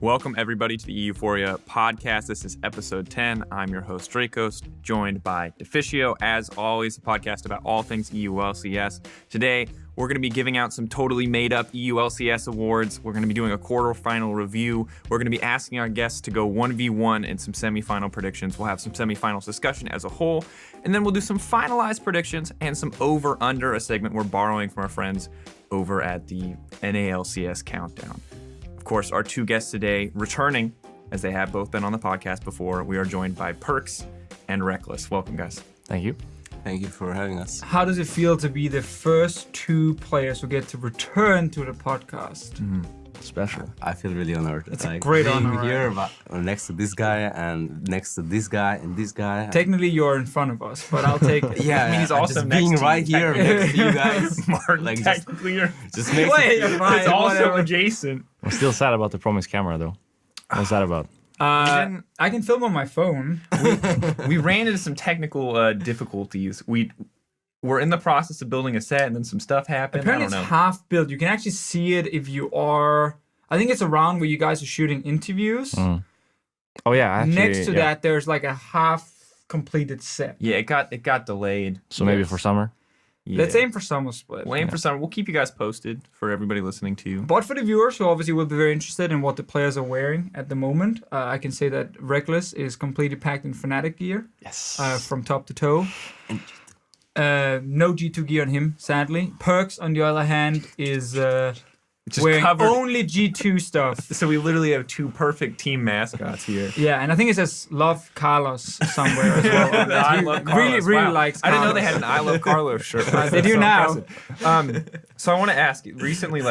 Welcome, everybody, to the EUphoria podcast. This is episode 10. I'm your host, Rekkles, joined by Deficio. As always, a podcast about all things EU LCS. Today, we're going to be giving out some totally made-up EU LCS awards. We're going to be doing a quarterfinal review. We're going to be asking our guests to go 1v1 in some semifinal predictions. We'll have some semifinals discussion as a whole, and then we'll do some finalized predictions and some over-under, a segment we're borrowing from our friends over at the NALCS Countdown. Of course, our two guests today, returning, as they have both been on the podcast before, we are joined by Perkz and Rekkles. Welcome, guys. Thank you. Thank you for having us. How does it feel to be the first two players who get to return to the podcast? Special. I feel really honored. It's a great honor, right? Here next to this guy and next to this guy and this guy. Technically, you're in front of us, but I'll take it. Yeah, he's also just next being to right you. here next to you guys. Martin, Like, technically, just makes Wait, it fine, it's also whatever. adjacent. I'm still sad about the promised camera, though. What's that about? I can film on my phone. We ran into some technical difficulties. We're in the process of building a set, and then some stuff happened. Apparently, I don't it's know. half built. You can actually see it if you are. I think it's around where you guys are shooting interviews. Oh, yeah. Actually, Next to yeah. that, there's like a half completed set. Yeah, it got delayed. So maybe for summer? Yeah. Let's aim for summer split. We'll aim for summer. We'll keep you guys posted for everybody listening too. But for the viewers who obviously will be very interested in what the players are wearing at the moment, I can say that Rekkles is completely packed in Fnatic gear. Yes. From top to toe. No G2 gear on him, sadly. Perkz, on the other hand, is Just wearing covered. only G2 stuff. So we literally have two perfect team mascots here. Yeah, and I think it says "Love Carlos" somewhere as well. I love Carlos. Really Wow. likes I didn't know they Carlos. had an "I love Carlos" shirt. They do So now. impressive. So I want to ask. Recently,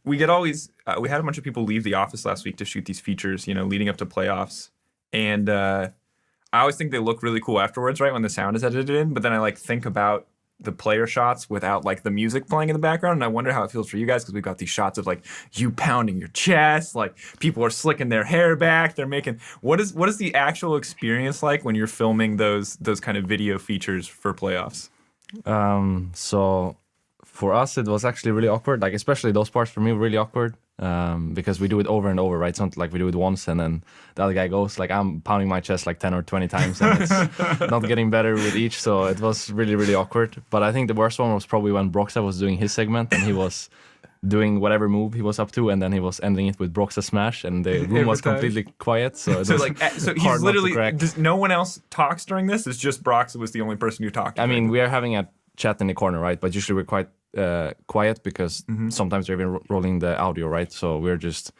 we get always. We had a bunch of people leave the office last week to shoot these features. Leading up to playoffs, and I always think they look really cool afterwards, right when the sound is edited in. But then I think about the player shots without the music playing in the background, and I wonder how it feels for you guys, because we've got these shots of you pounding your chest, people are slicking their hair back, they're making what is the actual experience like when you're filming those kind of video features for playoffs? So for us, it was actually really awkward. Especially those parts for me were really awkward because we do it over and over, right? It's not like we do it once and then the other guy goes. I'm pounding my chest 10 or 20 times and it's not getting better with each. So it was really, really awkward. But I think the worst one was probably when Broxa was doing his segment and he was doing whatever move he was up to, and then he was ending it with Broxa smash, and the room was completely quiet. So it was so he's hard not to literally crack. no one else talks during this. It's just Broxa was the only person who talked. I mean, we are having a chat in the corner, right? But usually we're quite quiet because sometimes they're even rolling the audio, right? So we're just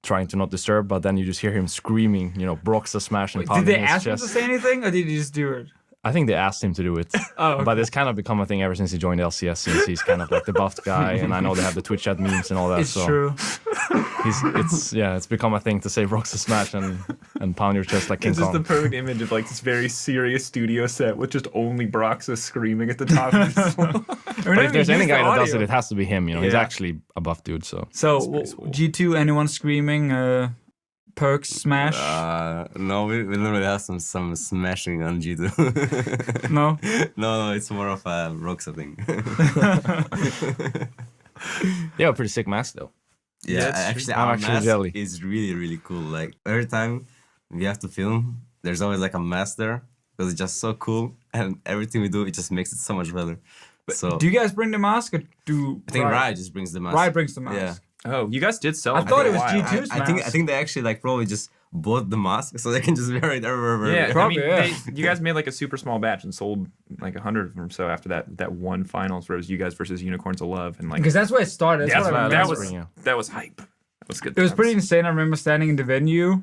trying to not disturb, but then you just hear him screaming, Broxa smash and Did pounding they his ask him chest. to say anything, or did he just do it? I think they asked him to do it. Oh, okay. But it's kind of become a thing ever since he joined LCS, since he's kind of the buffed guy, and I know they have the Twitch chat memes and all that. It's so true. it's become a thing to say Broxa smash and pound your chest like King It's just the Kong. perfect image of this very serious studio set with just only Broxa screaming at the top of his lungs. But if there's any guy that does it, it has to be him. He's Yeah. actually a buff dude. So So pretty cool. G2, anyone screaming Perkz smash? No, we literally have some smashing on G2. No? No, it's more of a Roxa thing. they have a pretty sick mask though. Yeah, that's actually, I'm our actually mask jelly. is really, really cool. Every time we have to film, there's always a mask there because it's just so cool, and everything we do, it just makes it so much better. So Do you guys bring the mask, or do I think Rai just brings the mask. Rai brings the mask? Yeah. Oh, you guys did sell I them thought for it a was while. G2's I think mask. they actually probably just bought the mask so they can just wear it everywhere. Yeah, Probably, I mean, yeah. you guys made a super small batch and sold 100 of them or so after that one finals where it was you guys versus Unicorns of Love, and Because that's where it started. That's what I that remember. was hype. That was good. It was times. pretty insane. I remember standing in the venue.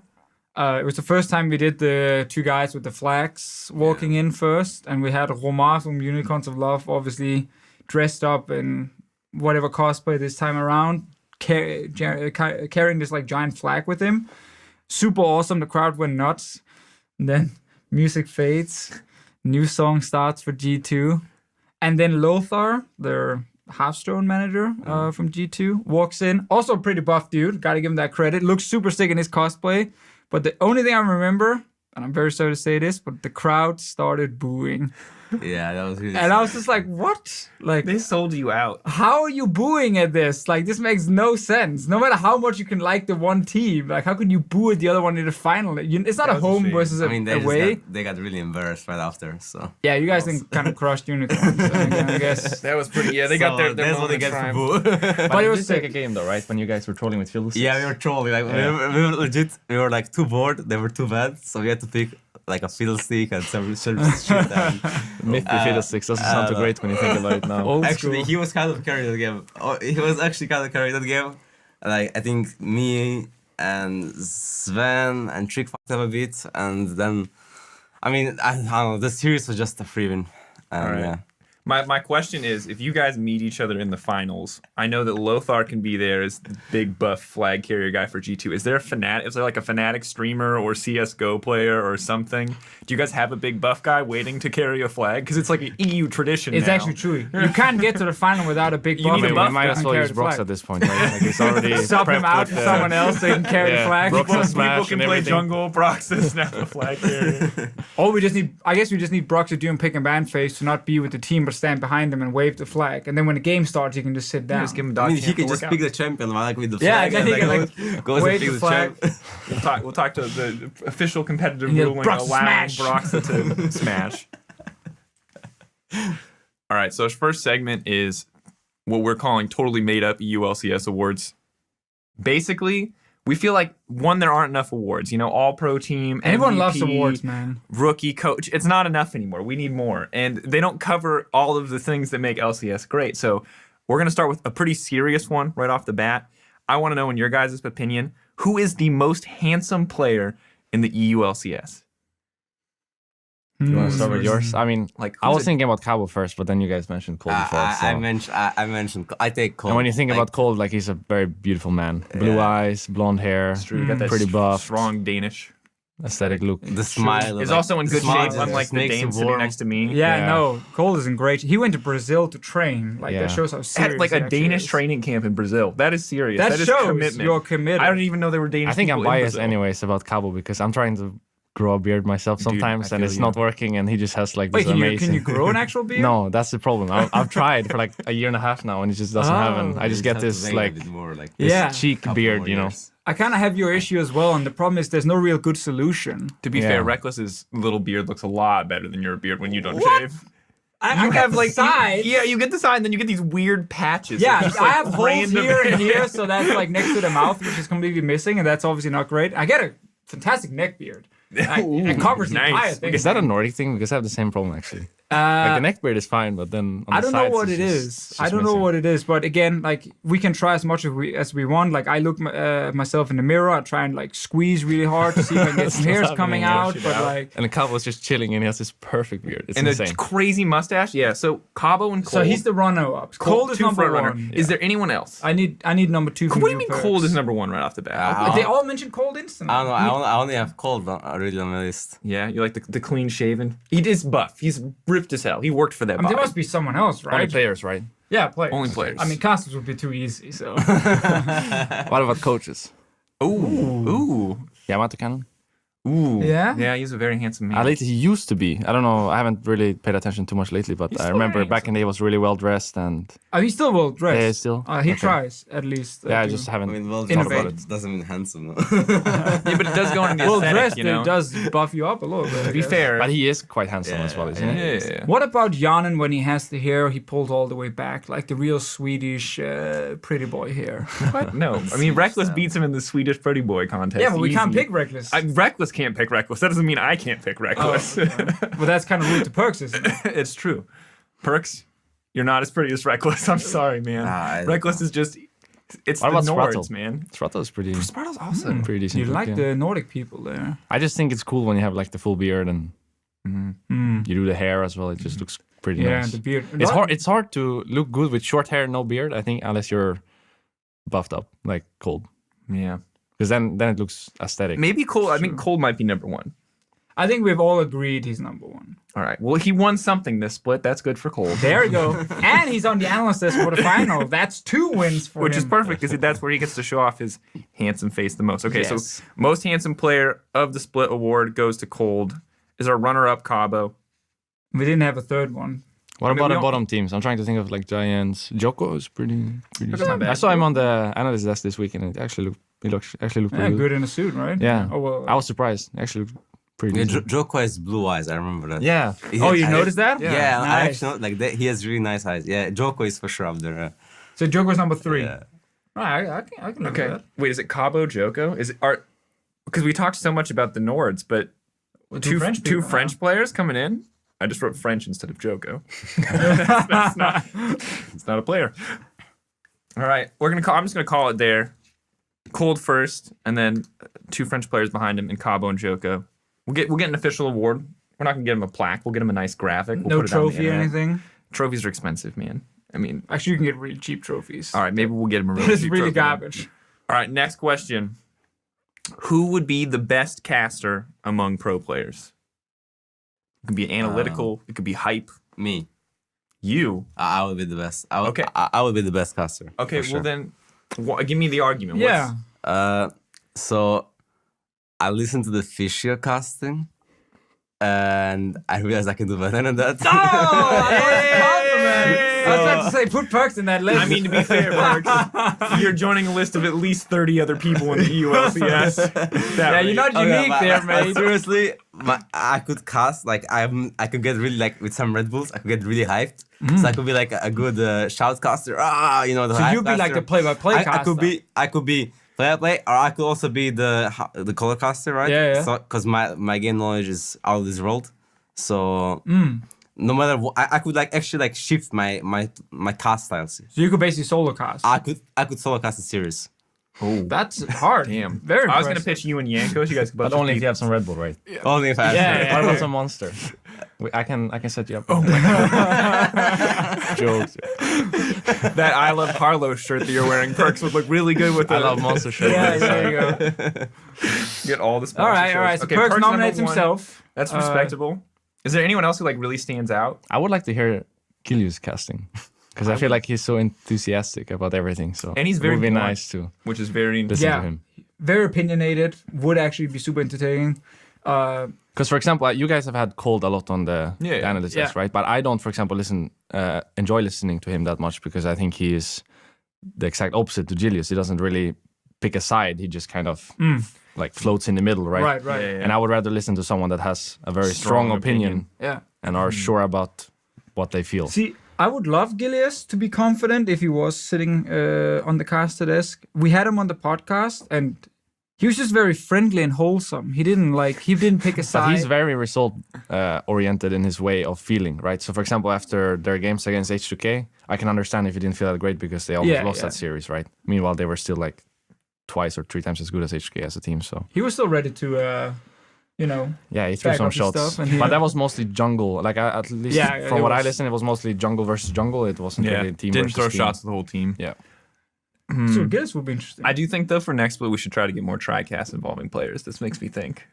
It was the first time we did the two guys with the flags walking in first, and we had Romar from Unicorns of Love, obviously dressed up in whatever cosplay this time around, carrying this giant flag with him. Super awesome. The crowd went nuts. And then music fades. New song starts for G2. And then Lothar, their Hearthstone manager from G2, walks in. Also a pretty buff dude. Gotta give him that credit. Looks super sick in his cosplay. But the only thing I remember, and I'm very sorry to say this, but the crowd started booing. Yeah, that was really. And I was just like, what? Like, They sold you out. how are you booing at this? Like, this makes no sense. No matter how much you can like the one team, like, how could you boo at the other one in the final? It's not That a was a home shame. versus I mean, away. they got really embarrassed right after. So Yeah, you guys think kind of crushed unicorns. I guess. That was pretty. Yeah, they got their that's what they moment get of for triumph. boo. But it it was was like sick. a game though, right? When you guys were trolling with field Yeah, we were trolling. Like we were legit. We were like too bored. They were too bad, so we had to pick like a fiddlestick and some shit. And, Nifty fiddlesticks doesn't sound too great when you think about it now. Old actually, school. he was kind of carrying the game. Oh, he was actually kind of carrying that game. Like I think me and Sven and Trick fucked up a bit, and then I mean I don't know. The series was just a free win. And, Alright. yeah. My question is, if you guys meet each other in the finals, I know that Lothar can be there as the big buff flag carrier guy for G2. Is there like a Fnatic streamer or CS:GO player or something? Do you guys have a big buff guy waiting to carry a flag? Because it's like an EU tradition It's now. actually true. You can't get to the final without a big You buff. need a We buff might guy as and well carry use the Brox flag. at this point, right? Like he's already Sub him prepped out with to the- someone else so he can carry the Yeah, flag. Brox People and Smash can and play everything. jungle. Brox is now the flag carrier. Or I guess we just need Brox to do a pick and ban phase to not be with the team but stand behind them and wave the flag. And then when the game starts, he can just sit down. Just give him I dog mean, he champ can to just work pick out. the champion like with the Yeah, flag. exactly, And, he can, like, goes wave and the picks flag. champ. We'll talk to the official competitive Yeah, ruling Brox allowing smash. Brox to smash. All right, so our first segment is what we're calling totally made up EULCS awards. Basically, we feel like there aren't enough awards. You know, all pro team, Everyone MVP, loves awards, man. rookie coach. It's not enough anymore. We need more, and they don't cover all of the things that make LCS great. So we're gonna start with a pretty serious one right off the bat. I want to know, in your guys' opinion, who is the most handsome player in the EULCS? You want to start with yours? I mean, Like, I who's was thinking about Cabo first, but then you guys mentioned Cole before. So. I mentioned. I take Cole. And when you think like, about Cole, like he's a very beautiful man. Blue eyes, blonde hair, You got that pretty buff, strong Danish. aesthetic look. the smile, Is like, also in the good smile shape, just unlike the makes you Dane sitting warm. next to me. Yeah, Yeah. no, Cole is in great. He went to Brazil to train. Like Yeah. that shows how serious. At like he a actually Danish is. training camp in Brazil. That is serious. That is shows commitment. you're committed. I don't even know there were Danish I think I'm people in biased Brazil. anyways about Cabo because I'm trying to grow a beard myself sometimes I and feel it's you. not working and he just has like Wait, this can amazing. you grow an actual beard? No, that's the problem. I've tried for like a year and a half now and it just doesn't happen. I just get this like more, this Yeah. cheek couple beard, more you know. years. I kind of have your issue as well, and the problem is there's no real good solution. To be Yeah. fair, Reckless's little beard looks a lot better than your beard when you don't What? shave. I have like sides. Yeah, you get the side, and then you get these weird patches. Yeah, They're just, I like, have holes random- here and here, so that's like next to the mouth, which is completely missing, and that's obviously not great. I get a fantastic neck beard. It covers the Nice. entire thing. Is that a Nordic thing? Because I have the same problem actually. Like the neck beard is fine, but then on I the don't know sides, what it's it just- is. it's I just don't know missing. what it is, but again, like we can try as much as we want. Like I look myself in the mirror, I try and like squeeze really hard to see if I can get some hairs coming out. shit But out. like, And Cabo was just chilling and he has this perfect beard. It's And insane. a crazy mustache. Yeah, so Cabo and Cole. so he's the runner-up. Cold is two number front runner. one. Is there anyone else? I need number two. From What do you mean Perkz. Cold is number one right off the bat? Uh, They all mentioned Cold instantly. I don't know. I only have Cold already on my list. Yeah, you like the clean shaven. He is buff. He's ripped as hell. He worked for that I mean, body. there must be someone else, right? Only players, right? Yeah, players. Only players. I mean, casters would be too easy. So What about coaches? Ooh. Yamato Cannon? Ooh. Yeah? Yeah, he's a very handsome man. Lately, he used to be. I don't know. I haven't really paid attention too much lately, but I still remember very back in the day, he was really well dressed and he's still well dressed. Yeah, still? He Okay. tries at least. yeah, I to- just I haven't mean, well, Innovate. dressed doesn't mean handsome. Yeah, but it does go into the well aesthetic, dressed. you know. It does buff you up a little bit. To be fair, But he is quite handsome as well, isn't he? yeah. What about Janen when he has the hair he pulled all the way back, like the real Swedish pretty boy hair? What? No, I mean Reckless beats him in the Swedish Pretty Boy contest. Yeah, but we can't Easy. pick Reckless. Reckless can't pick Reckless. That doesn't mean I can't pick Reckless. But that's kind of rude to Perkz, isn't it? It's true. Perkz, you're not as pretty as Reckless. I'm sorry, man. I don't Reckless is just. It's What the about Nords, Spratle? man. Strato is pretty Spartle's awesome. pretty decent. You look, like yeah. the Nordic people there. I just think it's cool when you have like the full beard and you do the hair as well. It just looks pretty Yeah, nice. the beard. It's hard to look good with short hair, no beard. I think unless you're buffed up, like Cold, Yeah. because then it looks aesthetic. Maybe Cole. I think Cole might be number one. I think we've all agreed he's number one. All right. Well, he won something this split. That's good for Cole. There we go. And he's on the analyst list for the final. That's 2 wins for Which him. is perfect because that's where he gets to show off his handsome face the most. Okay, Yes. so most handsome player of the split award goes to Cold. Is our runner-up Cabo? We didn't have a third one. What mean, about we the don't- bottom teams? I'm trying to think of like Giants. Joko is pretty That's not bad. I saw him on the analyst desk this week, and it actually looked Yeah, pretty good in a suit, right? Yeah. Oh well. I was surprised. It actually looked pretty Yeah, decent. Joko has blue eyes. I remember that. Yeah. Oh, you I- noticed that? Yeah, I Nice. actually know, like that. He has really nice eyes. Yeah, Joko is for sure up there. So Joker's number 3. Yeah. Right, I can look at Okay. that. Wait, is it Cabo Joko? Is it art? Because we talked so much about the Nords, but Well, two people, French players coming in. I just wrote French instead of Joko. That's not. It's not a player. All right, I'm just gonna call it there. Cold first, and then 2 French players behind him, and Cabo and Joko. We'll get an official award. We're not gonna get him a plaque. We'll get him a nice graphic. We'll No put it on the trophy or internet. anything. Trophies are expensive, man. I mean, Actually, you can get really cheap trophies. all right, maybe we'll get him a But really it's cheap really trophy. garbage. All right, next question. Who would be the best caster among pro players? It could be analytical. It could be hype. Me. You. I would be the best. I would, Okay. I would be the best caster. Okay, for well sure. then, give me the argument. Yeah. So I listened to the Fisher casting, and I realized I can do better than that. I was about to say, put Perkz in that list. I mean, to be fair, Perkz, you're joining a list of at least 30 other people in the EULCS. yeah, you're not unique there, mate. Seriously, I could cast like I could get really like with some Red Bulls. I could get really hyped. So I could be like a good shout caster. You know the. So hype you'd be like caster. the play-by-play I caster. could be play-by-play, or I could also be the color caster, right? Yeah. So because my game knowledge is out of this world, so no matter what, I could like actually like shift my cast styles. So you could basically solo cast. I could solo cast a series. Oh, That's hard. damn. Very I was going to impressive. pitch you and Yankos. You guys could both But only if just you have some Red Bull, right? Only if I Yeah. What about some Monster? I can set you up. Oh Jokes. be- that I Love Carlos shirt that you're wearing, Perkz, would look really good with I it. love Monster shirt. Yeah, there you go. Get all the All sponsorships. right. So Okay, Perkz Perkz nominates number 1. himself. That's respectable. Is there anyone else who like really stands out? I would like to hear Kilius casting. Because I feel like he's so enthusiastic about everything. So And he's very it would be blunt. nice to Which is very listen Yeah. to him. Very opinionated. Would actually be super entertaining. Because, for example, you guys have had Cold a lot on the analyst desk, Yeah. right? But I don't, for example, enjoy listening to him that much because I think he is the exact opposite to Julius. He doesn't really pick a side. He just kind of like floats in the middle, right? Right. Yeah. And I would rather listen to someone that has a very strong opinion Yeah. and are sure about what they feel. See, I would love Gilius to be confident if he was sitting on the caster desk. We had him on the podcast, and he was just very friendly and wholesome. He didn't pick a side. But he's very result oriented in his way of feeling, right? So, for example, after their games against H2K, I can understand if he didn't feel that great because they almost lost that series, right? Meanwhile, they were still like twice or 3 times as good as HK as a team. So He was still ready to, yeah, he threw back some up his shots, stuff, and he- but that was mostly jungle. Like at least Yeah, from it what I was- listened, it was mostly jungle versus jungle. It wasn't really team Didn't versus throw team. shots to the whole team. Yeah. So Gilius would be interesting. I do think though for next split we should try to get more tri-cast involving players. This makes me think.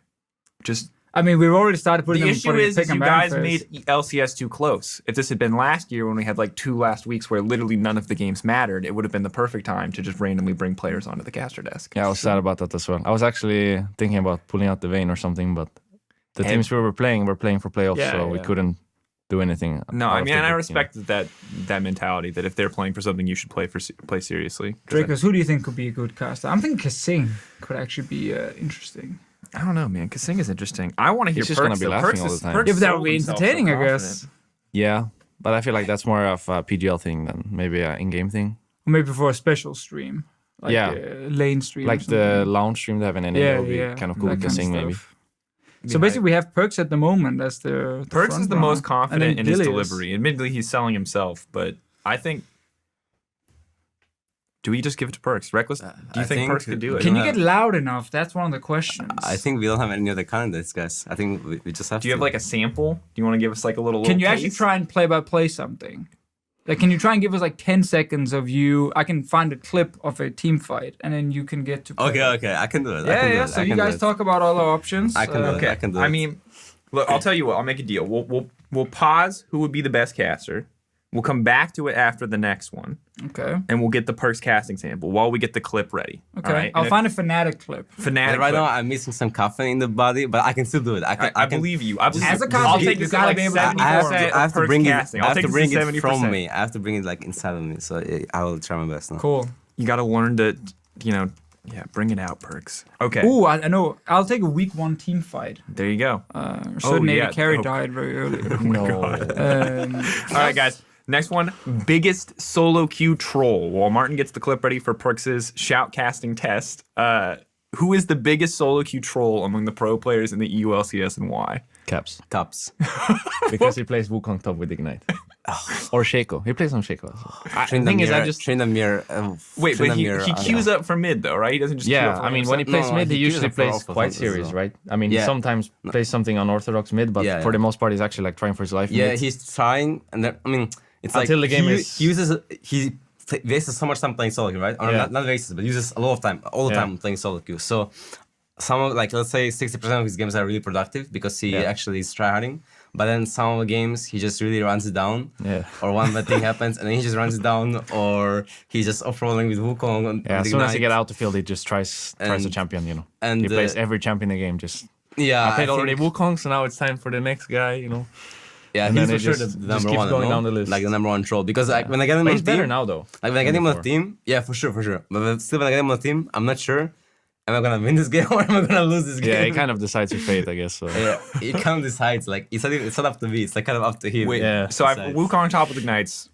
Just I mean, we've already started putting the them issue putting is pick and you ban guys phase. made LCS too close. If this had been last year when we had like 2 last weeks where literally none of the games mattered, it would have been the perfect time to just randomly bring players onto the caster desk. Yeah, I was sad about that as well. I was actually thinking about pulling out the vein or something, but the teams we were playing for playoffs, Yeah, so we yeah. couldn't do anything. No, out I of mean, the and I group, respect that mentality that if they're playing for something, you should play seriously. 'Cause Dracos, who do you think could be a good caster? I'm thinking Kasing could actually be interesting. I don't know, man. Kasing is interesting. I want to hear He's just Perkz, gonna be though. laughing Perkz all the is- time. Perkz Yeah, but that would sold be himself so entertaining, I confident. guess. Yeah, but I feel like that's more of a PGL thing than maybe an in-game thing. Or maybe for a special stream. Like Yeah. lane stream. Like the lounge stream they have in NA would be kind of cool that to kind of sing maybe. stuff. So basically, we have Perkz at the moment as the Perkz front is the runner. most And confident then in his Gilius. delivery. Admittedly, he's selling himself, but I think. Do we just give it to Perkz? Rekkles, do you I think think- Perkz could do it? Can you Yeah. get loud enough? That's one of the questions. I think we don't have any other candidates, guys. I think we just have Do you to. have like a sample? Do you want to give us like a little? Can you little actually taste? try and play by play something? Like, can you try and give us like 10 seconds of you? I can find a clip of a team fight, and then you can get to. Play. Okay, I can do it. I Yeah, can do yeah. it. So I you can do guys it. talk about all our options. I can do it. Okay, I can do I it. mean, look, I'll tell you what. I'll make a deal. We'll pause. Who would be the best caster? We'll come back to it after the next one, Okay. and we'll get the Perkz casting sample while we get the clip ready. Okay. All right? I'll And find a Fnatic clip. Fnatic And right clip. now, I'm missing some caffeine in the body, but I can still do it. I can believe you. I believe As a you. costume, I'll take you this gotta at be like able to- 70% I have to of bring Perkz it. casting. I I'll have take to this bring at it 70%. from me. I have to bring it like inside of me. So I will try my best now. Cool. You got to learn to, bring it out, Perkz. Okay. Ooh, I know. I'll take a week 1 team fight. There you go. Certain yeah. AD carry Oh. died very early. No. All right, guys. Next one, biggest solo queue troll. While Martin gets the clip ready for Perkz's shoutcasting test, who is the biggest solo queue troll among the pro players in the EU LCS and why? Caps. Cups. Because he plays Wukong top with Ignite. Or Shaco. He plays on Shaco. The thing is, I just... train the mirror. Wait, but he queues up for mid though, right? He doesn't just queue Yeah, up for I mean, when he himself? plays No, mid, he he queues usually up for plays alpha quite as well. serious, right? I mean, Yeah. he sometimes plays something unorthodox mid, but Yeah, for yeah. the most part, he's actually like trying for his life. in Yeah, mid. he's trying, and then, I mean, it's Until like the game he, is- he uses wastes so much time playing solo queue, right? Or Yeah. not wastes, but uses a lot of time, all the Yeah. time playing solo queue. So some of like let's say 60% of his games are really productive because he actually is tryharding. But then some of the games he just really runs it down. Yeah. Or one bad thing happens and then he just runs it down, or he's just off-rolling with Wukong. And Yeah, as with soon as he Ignite. get out the field, he just tries a And- champion, you know. and, he plays every champion in the game. Just Yeah, I played already think- Wukong, so now it's time for the next guy, you know. Yeah, and he's then for it sure just- the just number keeps one. going no? down the list. Like the number one troll. Because like when I get him But on he's the team, better now, though. like when I get than him on the before. team, yeah, for sure. But still, when I get him on the team, I'm not sure. Am I gonna win this game or am I gonna lose this game? Yeah, he kind of decides his fate, I guess. So. Yeah, he kind of decides. Like it's not up to me. It's like kind of up to him. Wait, Yeah. so I've Decides. Wukong top with Ignites,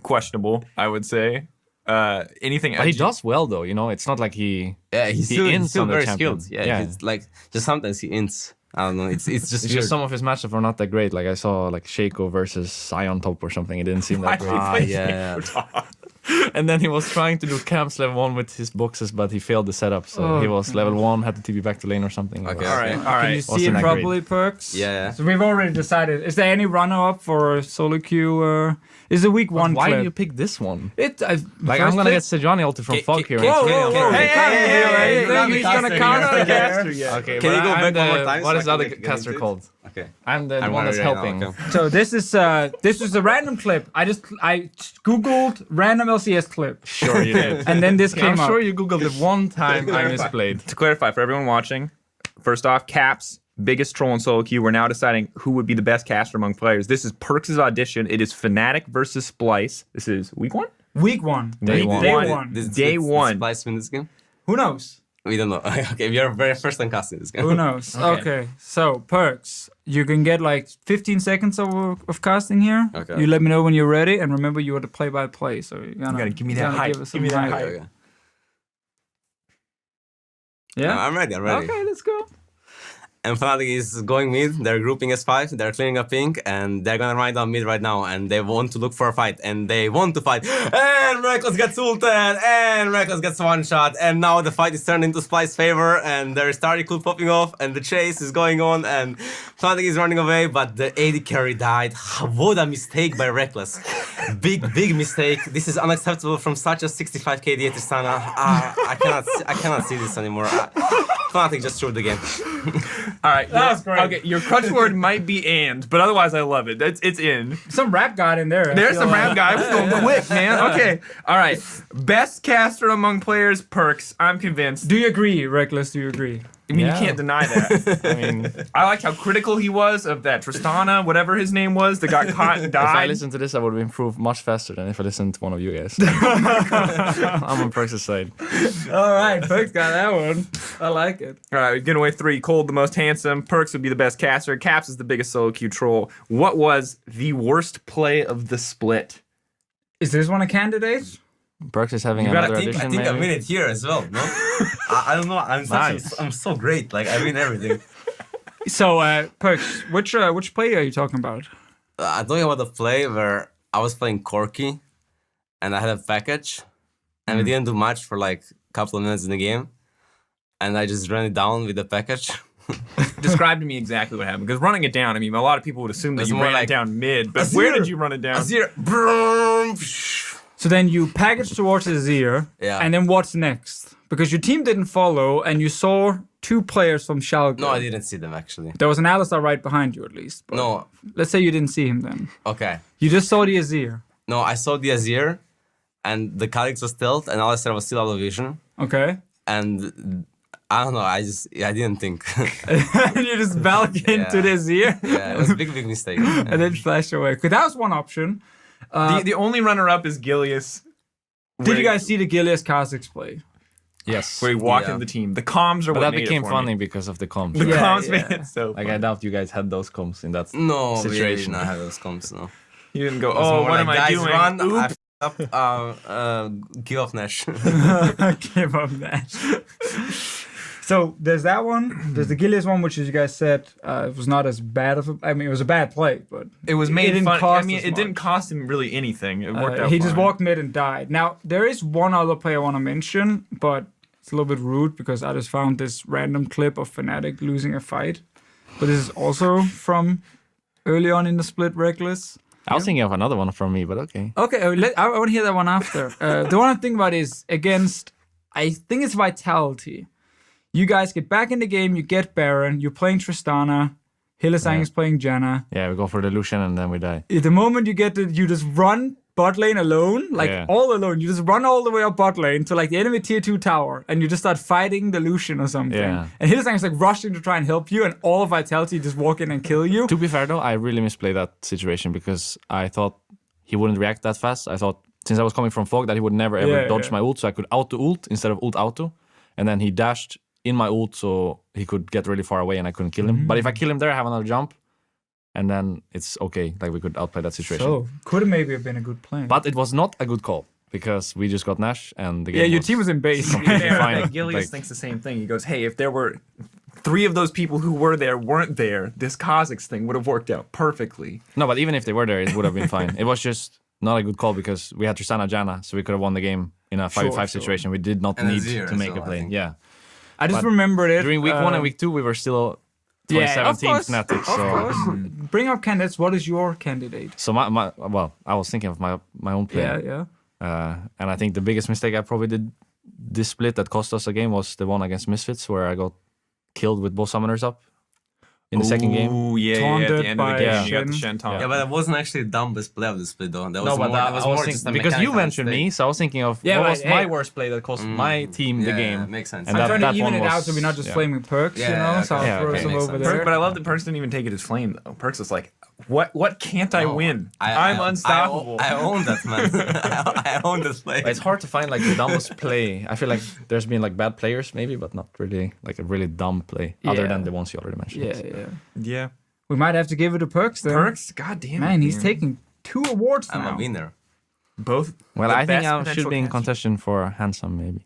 questionable, I would say. Anything? But he does well, though, you know. It's not like he... Yeah, he's He still, ints on the very champion. skilled. Yeah, Yeah. It's like just sometimes he ints. I don't know. It's just It's weird. just some of his matchups are not that great. Like I saw like Shaco versus Sion top or something. It didn't seem that great. Ah, yeah. And then he was trying to do camps level 1 with his boxes, but he failed the setup. So he was level 1, had to TP back to lane or something. Okay. All right, all Can you right. see Wasn't it that properly, Perkz? Yeah. So we've already decided. Is there any runner-up for solo queue? Is it week 1 Why clip? do you pick this one? It, Like I'm gonna get Sejani ulted from Fog here. Whoa, whoa, whoa! Hey, Hey, hey, he's gonna counter caster here. yet. Okay, Can but you go I'm back one more the- time What so is I the can other get caster into it? called? Okay. I'm the I'm one that's right now, helping. okay. So this is a random clip. I googled random LCS clip, Sure you did. and then this I'm came up. sure you googled it one time. I misplayed. To clarify for everyone watching, first off, Caps, biggest troll in solo queue. We're now deciding who would be the best caster among players. This is Perkz' audition. It is Fnatic versus Splice. This is week 1? Week 1. Day one. Day One. 1. Day one. Splice win this game? Who knows? We don't know. Okay, we are very first time casting this game. Who knows? Okay. So Perkz, you can get like 15 seconds of casting here. Okay. You let me know when you're ready, and remember you are the play-by-play. So you gotta give me that gotta hype. give us Give me some that hype. Okay. Yeah. I'm ready. Okay, let's go. And Fnatic is going mid, they're grouping S5, they're clearing up pink, and they're gonna ride down mid right now, and they want to look for a fight, and they want to fight. And Rekkles gets ulted, and Rekkles gets one shot, and now the fight is turned into Splice's favor, and there is Starry-Cool popping off, and the chase is going on, and Fnatic is running away, but the AD carry died. What a mistake by Rekkles. Big mistake. This is unacceptable from such a 65 KD Tristana. I cannot see this anymore. Fnatic just threw the game. All right. That was great. Okay, your crutch word might be and, but otherwise I love it. It's in. Some rap got in there. I There's feel some like. rap guy. We're going quick, man. Okay. All right. Best caster among players, Perkz. I'm convinced. Do you agree, Rekkles? Do you agree? I mean, Yeah. you can't deny that. I mean, I like how critical he was of that Tristana, whatever his name was, that got caught and if I died. listened to this, I would improve much faster than if I listened to one of you guys. I'm on Perkz' side. All right, Perkz got that one. I like it. All right, we're giving away 3. Cold, the most handsome. Perkz would be the best caster. Caps is the biggest solo queue troll. What was the worst play of the split? Is this one a candidate? Perkz is having I another think audition, I maybe? win it here as well, no? I don't know. I'm so great. Like I win everything. So, Perkz, which play are you talking about? I'm talking about the play where I was playing Corky, and I had a package, and we didn't do much for like a couple of minutes in the game, and I just ran it down with the package. Describe to me exactly what happened. Because running it down, I mean, a lot of people would assume that It's you more ran it like down mid, but Azir. where did you run it down? Azir, boom. So then you package towards Azir, Yeah. and then what's next? because your team didn't follow, and you saw 2 players from Schalke. No, I didn't see them actually. There was an Alistar right behind you, at least. But No. let's say you didn't see him then. Okay. You just saw the Azir. No, I saw the Azir, and the Kha'Zix was stealth, and Alistair was still out of vision. Okay. And I don't know. I didn't think. And you just back into the Azir. Yeah, it was a big mistake. And then flash away. Because that was one option. The only runner-up is Gilius. Did you guys see the Gilius Kha'Zix play? Yes. Where he walked Yeah. in the team. The comms are But what that made became it for funny me. because of the comms. The Yeah, comms yeah. made it so Like, funny. I doubt you guys had those comms in that No, situation. we did not have those comps. No. You didn't go, It was oh, more what like, am I guys, doing? Run, I Oops. f***ed up. Give off Nash. Give up that. So there's that one. There's the Gilius one, which, as you guys said, it was not as bad of a. I mean, it was a bad play, but It was made didn't fun. I cost mean, as it didn't much. cost him really anything. It worked out he just fine. walked mid and died. Now there is one other player I want to mention, but it's a little bit rude because I just found this random clip of Fnatic losing a fight. But this is also from early on in the split, Rekkles. I was thinking of another one from me, but okay. Okay, I want to hear that one after. The one I'm thinking about is against, I think it's Vitality. You guys get back in the game, you get Baron, you're playing Tristana, Hylissang is playing Janna. Yeah, we go for the Lucian and then we die. The moment you get you just run bot lane alone, like Yeah. all alone. You just run all the way up bot lane to like the enemy tier 2 tower, and you just start fighting the Lucian or something. Yeah. And Hylissang is like rushing to try and help you, and all of Vitality just walk in and kill you. To be fair though, I really misplayed that situation because I thought he wouldn't react that fast. I thought since I was coming from Fog that he would never ever Yeah, dodge yeah. my ult, so I could auto ult instead of ult auto. And then he dashed in my ult so he could get really far away and I couldn't kill him. But if I kill him there, I have another jump. And then it's okay. Like we could outplay that situation. So could have maybe have been a good plan. But it was not a good call because we just got Nash and the game yeah, your team was in base. completely fine. Like, Gilius Like- thinks the same thing. He goes, hey, if there were 3 of those people who were there weren't there, this Kha'Zix thing would have worked out perfectly. No, but even if they were there, it would have been fine. It was just not a good call because we had Tristana Janna, so we could have won the game in a 5v5 Sure. situation. We did not And need Azir to as make well, a I play. think. Yeah. I just But remembered it. During week 1 and week 2, we were still yeah, of 2017 course, Fnatic. of So, course. Bring up candidates. What is your candidate? so well, I was thinking of my own play. Yeah. And I think the biggest mistake I probably did this split that cost us a game was the one against Misfits where I got killed with both summoners up in the second game. Ooh, yeah, at Taunted the end of the by game, you got the Shen. Shen taunt. Yeah, but that wasn't actually the dumbest play of the split, though. That was No, but more, that, that was I was more thinking, just a because you mechanical mentioned mistake. me, so I was thinking of Yeah, what but was hey- my worst play that cost my team the Yeah, game. makes sense. And I'm that- trying to even one it out was- so we're not just yeah. flaming Perkz, Yeah, you know? So I'll okay. throw Yeah, some makes over sense. there. But I love that Perkz didn't even take it as flame, though. Perkz was like, what can't I No, win? I- I'm I- unstoppable. I own that, man. I own this play. It's hard to find like the dumbest play. I feel like there's been like bad players maybe, but not really like a really dumb play other Yeah. than the ones you already mentioned. Yeah. yeah. We might have to give it to Perkz then. Perkz, goddamn. Man, he's taking 2 awards I'm now. a winner. both. Well, the I think best I potential should be in caster. contention for handsome maybe.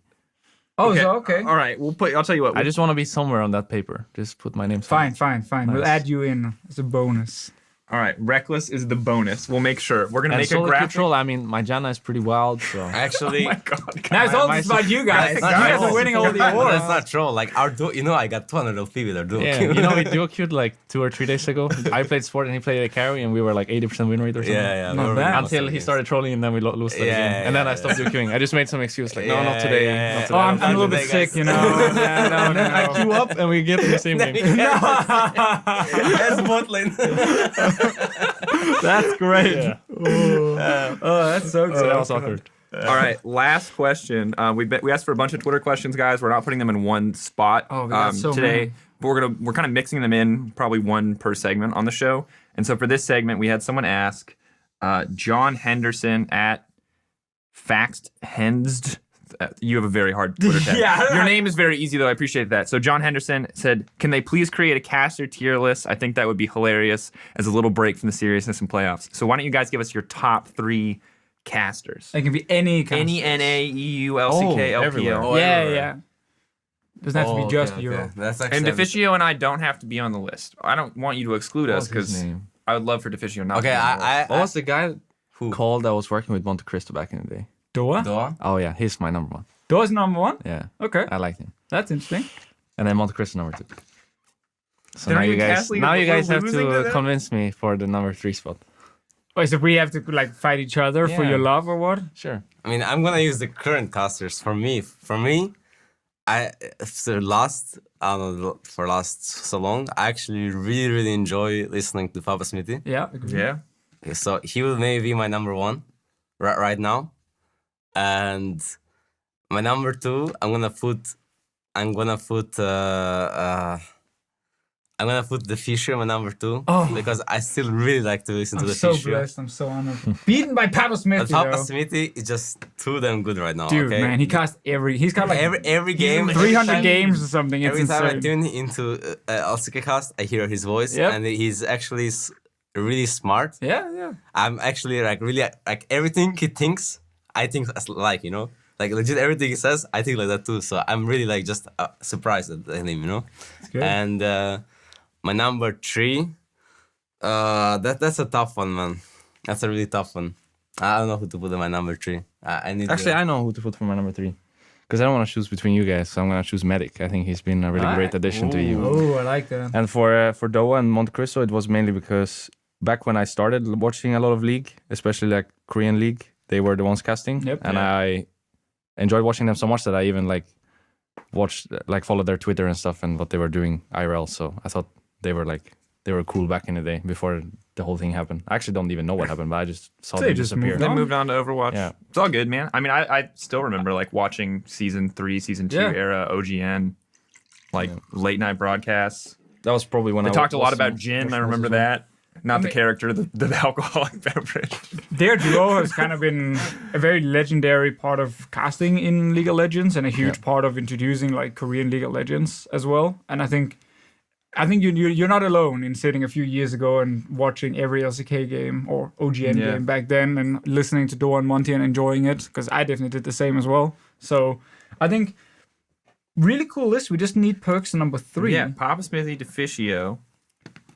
Oh, so okay. All right, I'll tell you what. I just want to be somewhere on that paper. Just put my name. Fine. We'll Nice. add you in as a bonus. All right, Rekkles is the bonus. We'll make sure. We're gonna And make a solo graphic. control. I mean, my Janna is pretty wild. So Actually, Oh my god. Now it's all my- just about you guys. You That's not guys true. are winning all the But awards. that's not true. Like our duo, I got 200 LP with our duo. yeah, you know, we duo queued like 2 or 3 days ago. I played sport and he played a carry, and we were like 80% win rate or something. yeah. Not we were bad. really Until he close. started trolling, and then we lost the Yeah, game. And then yeah, I stopped duo queuing. I just made some excuse like, no, not Yeah, today. yeah, Not yeah. today. Oh, I'm a little bit Today, sick, guys. you know. Yeah, no. I queue up and we get in the same game. Yes, bot lane. That's great. Yeah. Oh, that's so So good. that was awkward. All right, last question. We asked for a bunch of Twitter questions, guys. We're not putting them in one spot Oh, we got so today. many. But we're kind of mixing them in, probably one per segment on the show. And so for this segment, we had someone ask, John Henderson at FaxedHensd. You have a very hard Twitter tag. Yeah. Your name is very easy, though. I appreciate that. So John Henderson said, can they please create a caster tier list? I think that would be hilarious as a little break from the seriousness in playoffs. So why don't you guys give us your top 3 casters? It can be any kind Any of NA, EU, LCK, Oh, LPL. everywhere. Oh, Yeah, everywhere. yeah. Doesn't have to be just Europe. That's actually And Deficio and I don't have to be on the list. I don't want you to exclude us What's his because name? I would love for Deficio not to Okay, be on the list. What was the guy Who? called that was working with Monte Cristo back in the day? Doa? Doa? Oh yeah, he's my number 1. Doa's number 1? Yeah, Okay, I liked him. that's interesting. And then Monte Cristo number 2. So They're now not you even guys, canceling now it, you but guys we're have losing to to them? convince me for the number 3 spot. Wait, so we have to like fight each other for Yeah. your love or what? Sure. I mean, I'm gonna use the current casters for me. for last so long, I actually really enjoy listening to Papa Smithy. Yeah. Yeah. So he will maybe be my number one right now, and my number two, I'm gonna put the Fisher my number two because I still really like to listen to I'm the so Fisher. blessed. I'm so honored. Beaten by Papa Smithy, But Papa though. Smithy is just too damn good right now. Dude, okay? man, he's got like every game, 300 games or something. It's Every time I insane. tune into LCK cast, I hear his voice, Yep. and he's actually really smart. Yeah. I'm actually like everything he thinks, I think like, you know, like legit everything he says, I think like that too. So I'm really like just surprised at him, you know. Good. And my number three, that's a tough one, man. That's a really tough one. I don't know who to put in my number three. I need Actually, I know who to put for my number 3. Because I don't want to choose between you guys, so I'm going to choose Medic. I think he's been a really great addition to you. Oh, I like that. And for Doha and Monte Cristo, it was mainly because back when I started watching a lot of League, especially like Korean League, they were the ones casting. Yep. And I enjoyed watching them so much that I even like followed their Twitter and stuff and what they were doing IRL. So I thought they were cool back in the day before the whole thing happened. I actually don't even know what happened, but I just saw They them just disappear. moved They on. moved on to Overwatch. Yeah. It's all good, man. I mean, I still remember like watching season 3, season 2 Yeah. era OGN, like late night broadcasts. That was probably when They I talked a lot was about in gin. I professionals remember as well. that. Not the mean- character, the alcoholic beverage. Their duo has kind of been a very legendary part of casting in League of Legends and a huge part of introducing like Korean League of Legends as well. And I think you're not alone in sitting a few years ago and watching every LCK game or OGN Yeah. game back then and listening to Doa and Monty and enjoying it because I definitely did the same as well. So I think really cool list. We just need Perkz number 3. Yeah, Papa Smithy, Deficio.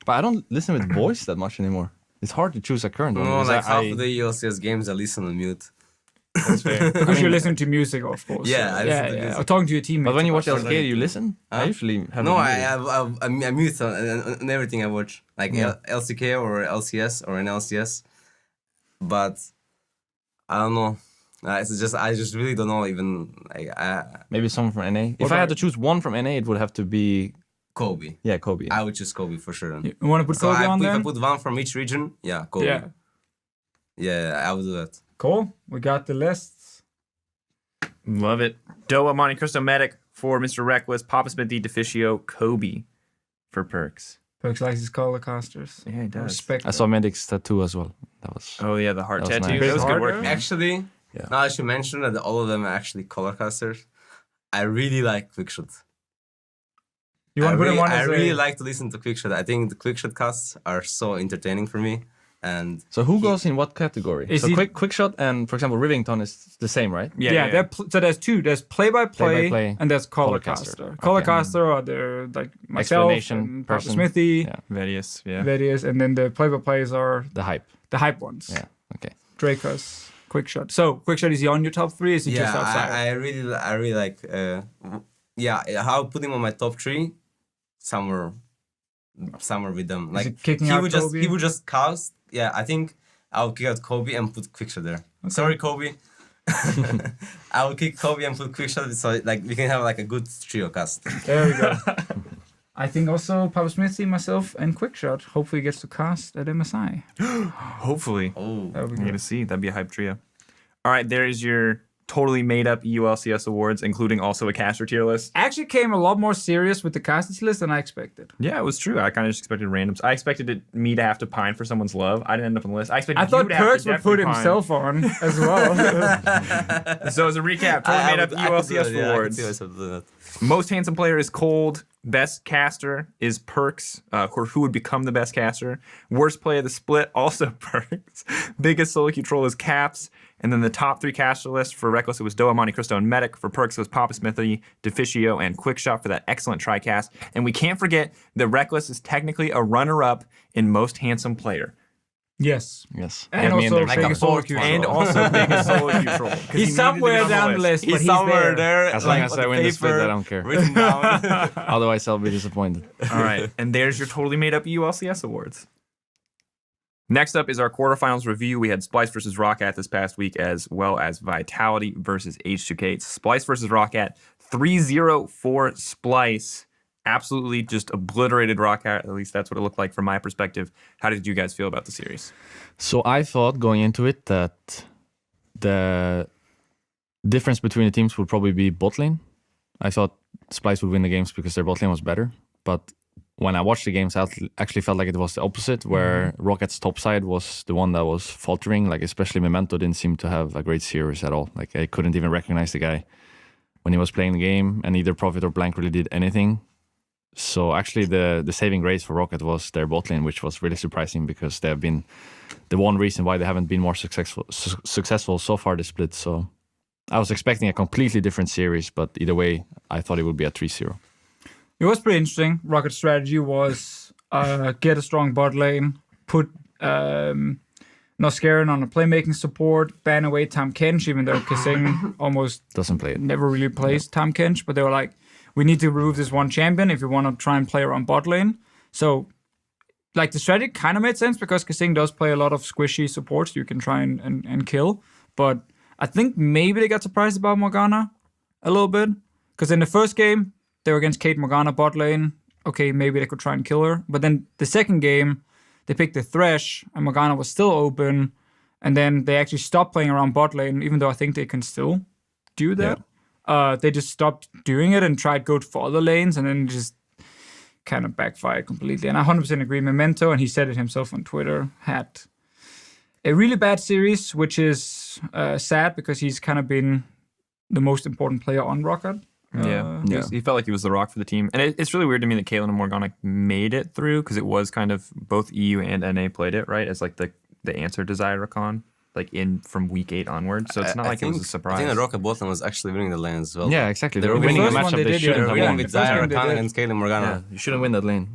But I don't listen with voice that much anymore. It's hard to choose a current one. No, because like half I- of the ELCS games I listen on mute. Because you're listening to music, of course. Yeah, I listen to music. Or talking to your teammates. But when you about watch stuff. LCK, do you listen? I usually have. No, it I muted. I mute on everything I watch, like LCK or LCS or an LCS. But I don't know. I just really don't know. Even like Maybe someone from NA. If I had to choose one from NA, it would have to be Kobe. Kobe. I would choose Kobe for sure. You want to put So Kobe on if there? I put one from each region, Kobe. Yeah. Yeah, I would do that. Cool. We got the lists. Love it. Doa, Monte Cristo, Medic for Mr. Rekkles, Papa Smithy, Deficio, Kobe for Perkz. Perkz likes his color casters. Yeah, he does. Respect. I saw Medic's tattoo as well. That was. Oh yeah, the heart That was tattoo. nice. That was good Big work, heart, man. Actually, Yeah. now I should mention that all of them are actually color casters. I really like Quickshot. You want to put him on I as really a... like to listen to Quickshot. I think the Quickshot casts are so entertaining for me. And So who goes in what category? Is So he- quick shot and, for example, Rivington is the same, right? Yeah, so there's two. There's play-by-play Play-by-play, and there's color colorcaster. caster. Okay. Color caster are the like myself Explanation and Papa person. Smithy, Yeah. Vedius, yeah. Vedius, and then the play-by-plays are The hype. the hype ones. Yeah. Okay. Dracos, Quickshot. So Quickshot, is he on your top 3? Is he just outside? I really like. How put him on my top 3? Somewhere with them. Like it kicking out Kobe? he would just cast. Yeah, I think I would kick out Kobe and put Quickshot there. Sorry, Kobe. I will kick Kobe and put Quickshot so like we can have like a good trio cast. There we go. I think also Papa Smithy, myself, and Quickshot hopefully gets to cast at MSI. Hopefully. Oh, That would be We're good. gonna see. That'd be a hype trio. All right, there is your totally made up EULCS awards, including also a caster tier list. Actually came a lot more serious with the casters list than I expected. Yeah, it was true. I kind of just expected randoms. I expected me to have to pine for someone's love. I didn't end up on the list. I expected I thought you to have Perkz to would put definitely pine. himself on as well. So as a recap, totally made up EULCS awards. I could do that. Most handsome player is Cold. Best caster is Perkz, who would become the best caster. Worst play of the split, also Perkz. Biggest solo queue troll is Caps. And then the top 3 caster list for Rekkles, it was Doa, Monte Cristo, and Medic. For Perkz, it was Papa Smithy, Deficio, and Quickshot for that excellent TriCast. And we can't forget that Rekkles is technically a runner-up in most handsome player. Yes. Yes. And Get me in also there. Like a biggest solo fourth queue one. And troll. also biggest solo queue troll. 'cause he needed He's to somewhere get on down the list, but He's he's somewhere there. there. As long like, as on I the win the split, paper, I don't care. Written down. Otherwise, I'll be disappointed. All right, and there's your totally made up EULCS awards. Next up is our quarterfinals review. We had Splice versus Roccat this past week, as well as Vitality versus H2K. Splice versus Roccat, 3-0 for Splice. Absolutely just obliterated Rocket. At least that's what it looked like from my perspective. How did you guys feel about the series? So I thought going into it that the difference between the teams would probably be bot lane. I thought Splice would win the games because their bot lane was better. But when I watched the games, I actually felt like it was the opposite, where Rocket's top side was the one that was faltering. Like especially Memento didn't seem to have a great series at all. Like I couldn't even recognize the guy when he was playing the game, and neither Profit or Blank really did anything. So actually the saving grace for Rocket was their bot lane, which was really surprising because they have been the one reason why they haven't been more successful so far this split. So I was expecting a completely different series, but either way, I thought it would be a 3-0. It was pretty interesting. Rocket's strategy was get a strong bot lane, put Noscarin on a playmaking support, ban away Tahm Kench, even though Kasing almost Doesn't play it. never really plays Tahm Kench, but they were like, we need to remove this one champion if we want to try and play around bot lane. So, like, the strategy kind of made sense because Kasing does play a lot of squishy supports you can try and kill. But I think maybe they got surprised about Morgana a little bit. Because in the first game, they were against Kate Morgana bot lane. Okay, maybe they could try and kill her. But then the second game, they picked the Thresh, and Morgana was still open. And then they actually stopped playing around bot lane, even though I think they can still do that. Yeah. They just stopped doing it and tried go for other lanes, and then just kind of backfired completely. And I 100% agree. Memento, and he said it himself on Twitter, had a really bad series, which is sad because he's kind of been the most important player on Rocket. He felt like he was the rock for the team. And it's really weird to me that Caitlyn and Morgana made it through because it was kind of both EU and NA played it, right? As like the answer to Zyrakan. Like from week 8 onwards, so it's not it was a surprise. I think the Rocket bot lane was actually winning the lane as well. Yeah, exactly. They were winning a matchup they shouldn't have won. With Zyrakan against Caitlyn Morgana. Yeah, you shouldn't win that lane.